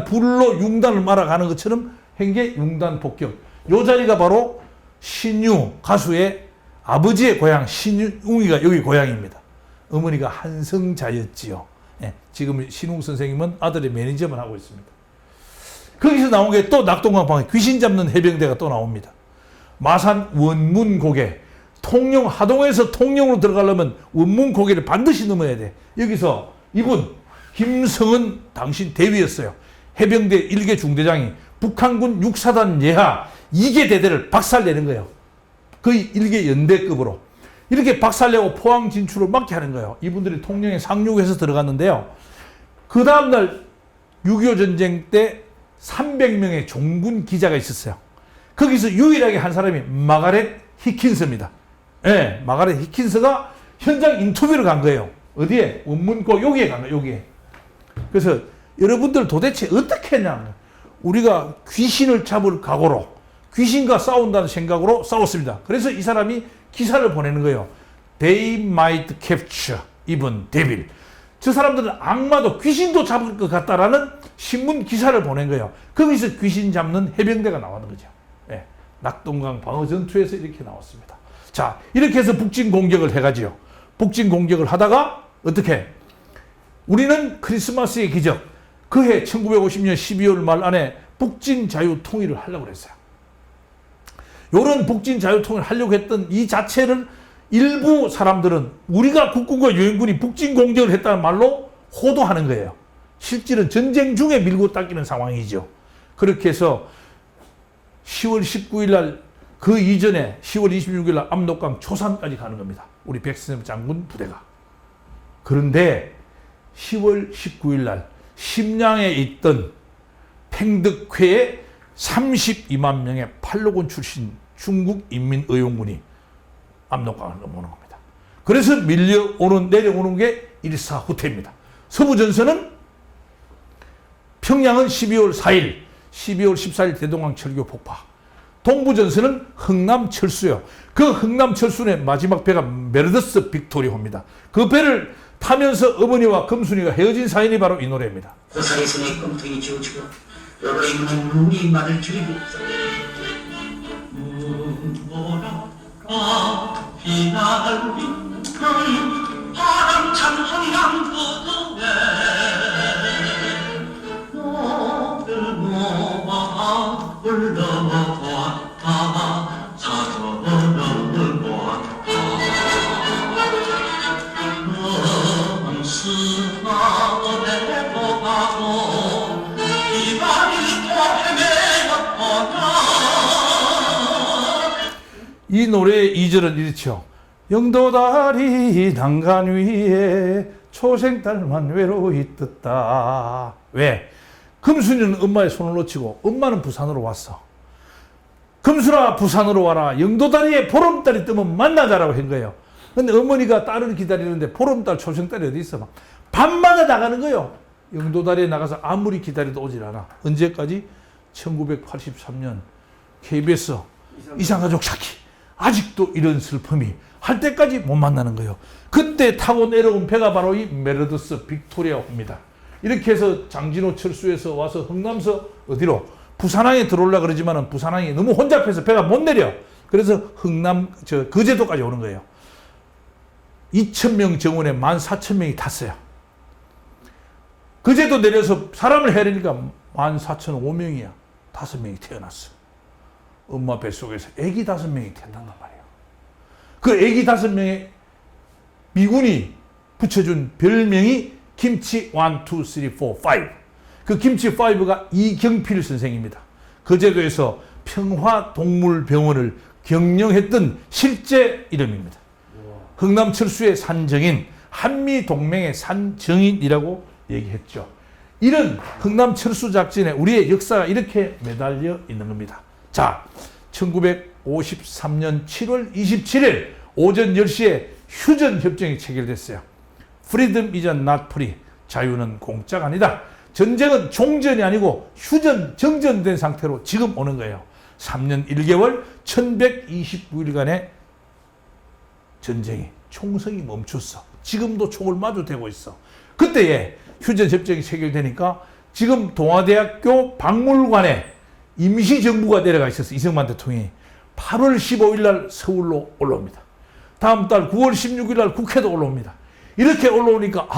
불로 융단을 말아가는 것처럼 행계 융단 폭격. 요 자리가 바로 신유 가수의 아버지의 고향 신웅이가 여기 고향입니다. 어머니가 한성자였지요. 예, 지금 신웅 선생님은 아들의 매니저만 하고 있습니다. 거기서 나온 게 또 낙동강 방에 귀신 잡는 해병대가 또 나옵니다. 마산 원문고개, 통영 하동에서 통영으로 들어가려면 원문고개를 반드시 넘어야 돼. 여기서 이분 김성은 당신 대위였어요. 해병대 1개 중대장이 북한군 6사단 예하 2개 대대를 박살내는 거예요. 거의 1개 연대급으로. 이렇게 박살내고 포항 진출을 막게 하는 거예요. 이분들이 통영에 상륙해서 들어갔는데요. 그 다음날 6.25 전쟁 때 300명의 종군 기자가 있었어요. 거기서 유일하게 한 사람이 마가렛 히킨스입니다. 예, 마가렛 히킨스가 현장 인터뷰를 간 거예요. 어디에? 원문고 여기에 간 거예요. 여기에. 그래서 여러분들 도대체 어떻게 했냐? 우리가 귀신을 잡을 각오로 귀신과 싸운다는 생각으로 싸웠습니다. 그래서 이 사람이 기사를 보내는 거예요. They might capture even devil. 저 사람들은 악마도 귀신도 잡을 것 같다라는 신문 기사를 보낸 거예요. 거기서 귀신 잡는 해병대가 나오는 거죠. 예, 낙동강 방어 전투에서 이렇게 나왔습니다. 자, 이렇게 해서 북진 공격을 해가지요. 북진 공격을 하다가 어떻게? 우리는 크리스마스의 기적, 그해 1950년 12월 말 안에 북진 자유 통일을 하려고 그랬어요. 요런 북진 자유 통일을 하려고 했던 이 자체를 일부 사람들은 우리가 국군과 유엔군이 북진 공격을 했다는 말로 호도하는 거예요. 실질은 전쟁 중에 밀고 당기는 상황이죠. 그렇게 해서 10월 19일 날, 그 이전에 10월 26일 날 압록강 초산까지 가는 겁니다. 우리 백선엽 장군 부대가. 그런데 10월 19일 날 심양에 있던 팽덕회에 32만 명의 팔로군 출신 중국인민의용군이 압록강을 넘어오는 겁니다. 그래서 내려오는 게 일사후퇴입니다. 서부전선은 평양은 12월 4일, 12월 14일 대동강 철교 폭파. 동부전선은 흥남철수요. 그 흥남철수의 마지막 배가 메르더스 빅토리호입니다. 그 배를 타면서 어머니와 금순이가 헤어진 사연이 바로 이 노래입니다. 고사에서 내 껌통이 지워지고 여러 있는 눈이 말을 줄이고 눈보라가 휘날리는 바람찬 한강부두에 너를 모아 불러보았다 사전을 보았다 수마을에도 가고 이발이 또 헤매었구나. 이 노래의 2절은 이렇죠. 영도다리 난간 위에 초생딸만 외로이 떴다. 왜? 금순이는 엄마의 손을 놓치고 엄마는 부산으로 왔어. 금순아 부산으로 와라. 영도다리에 보름달이 뜨면 만나자라고 한 거예요. 근데 어머니가 딸을 기다리는데 보름달 초생달이 어디 있어? 밤마다 나가는 거예요. 영도다리에 나가서 아무리 기다려도 오질 않아. 언제까지? 1983년 KBS 이상가족 찾기. 아직도 이런 슬픔이 할 때까지 못 만나는 거예요. 그때 타고 내려온 배가 바로 이 메르더스 빅토리아호입니다. 이렇게 해서 장진호 철수에서 와서 흥남서 어디로? 부산항에 들어오려고 그러지만은 부산항이 너무 혼잡해서 배가 못 내려. 그래서 거제도까지 오는 거예요. 2,000명 정원에 14,000명이 탔어요. 거제도 내려서 사람을 해내니까 14,005명이야. 5명이 태어났어. 엄마 뱃속에서 애기 5명이 태어난단 말이에요. 그 애기 5명에 미군이 붙여준 별명이 김치 1, 2, 3, 4, 5. 그 김치 5가 이경필 선생입니다. 거제도에서 평화동물병원을 경영했던 실제 이름입니다. 흥남철수의 산정인, 한미동맹의 산정인이라고 얘기했죠. 이런 흥남철수 작전에 우리의 역사가 이렇게 매달려 있는 겁니다. 자, 1953년 7월 27일 오전 10시에 휴전 협정이 체결됐어요. Freedom is not free. 자유는 공짜가 아니다. 전쟁은 종전이 아니고 휴전, 정전된 상태로 지금 오는 거예요. 3년 1개월 1129일간의 전쟁이, 총성이 멈췄어. 지금도 총을 마주대고 있어. 그때에 휴전 협정이 체결되니까 지금 동아대학교 박물관에 임시정부가 내려가 있었어. 이승만 대통령이. 8월 15일 날 서울로 올라옵니다. 다음 달 9월 16일 날 국회도 올라옵니다. 이렇게 올라오니까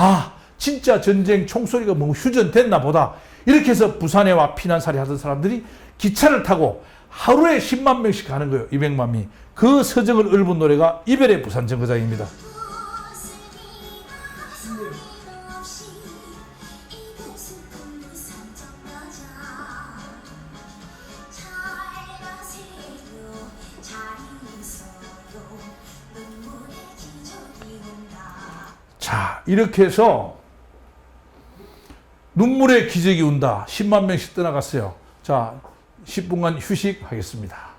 진짜 전쟁 총소리가 뭐 휴전됐나 보다. 이렇게 해서 부산에 와 피난살이 하던 사람들이 기차를 타고 하루에 10만 명씩 가는 거예요. 200만 명이. 그 서정을 읊은 노래가 이별의 부산 정거장입니다. 자, 이렇게 해서 눈물의 기적이 온다. 10만 명씩 떠나갔어요. 자, 10분간 휴식하겠습니다.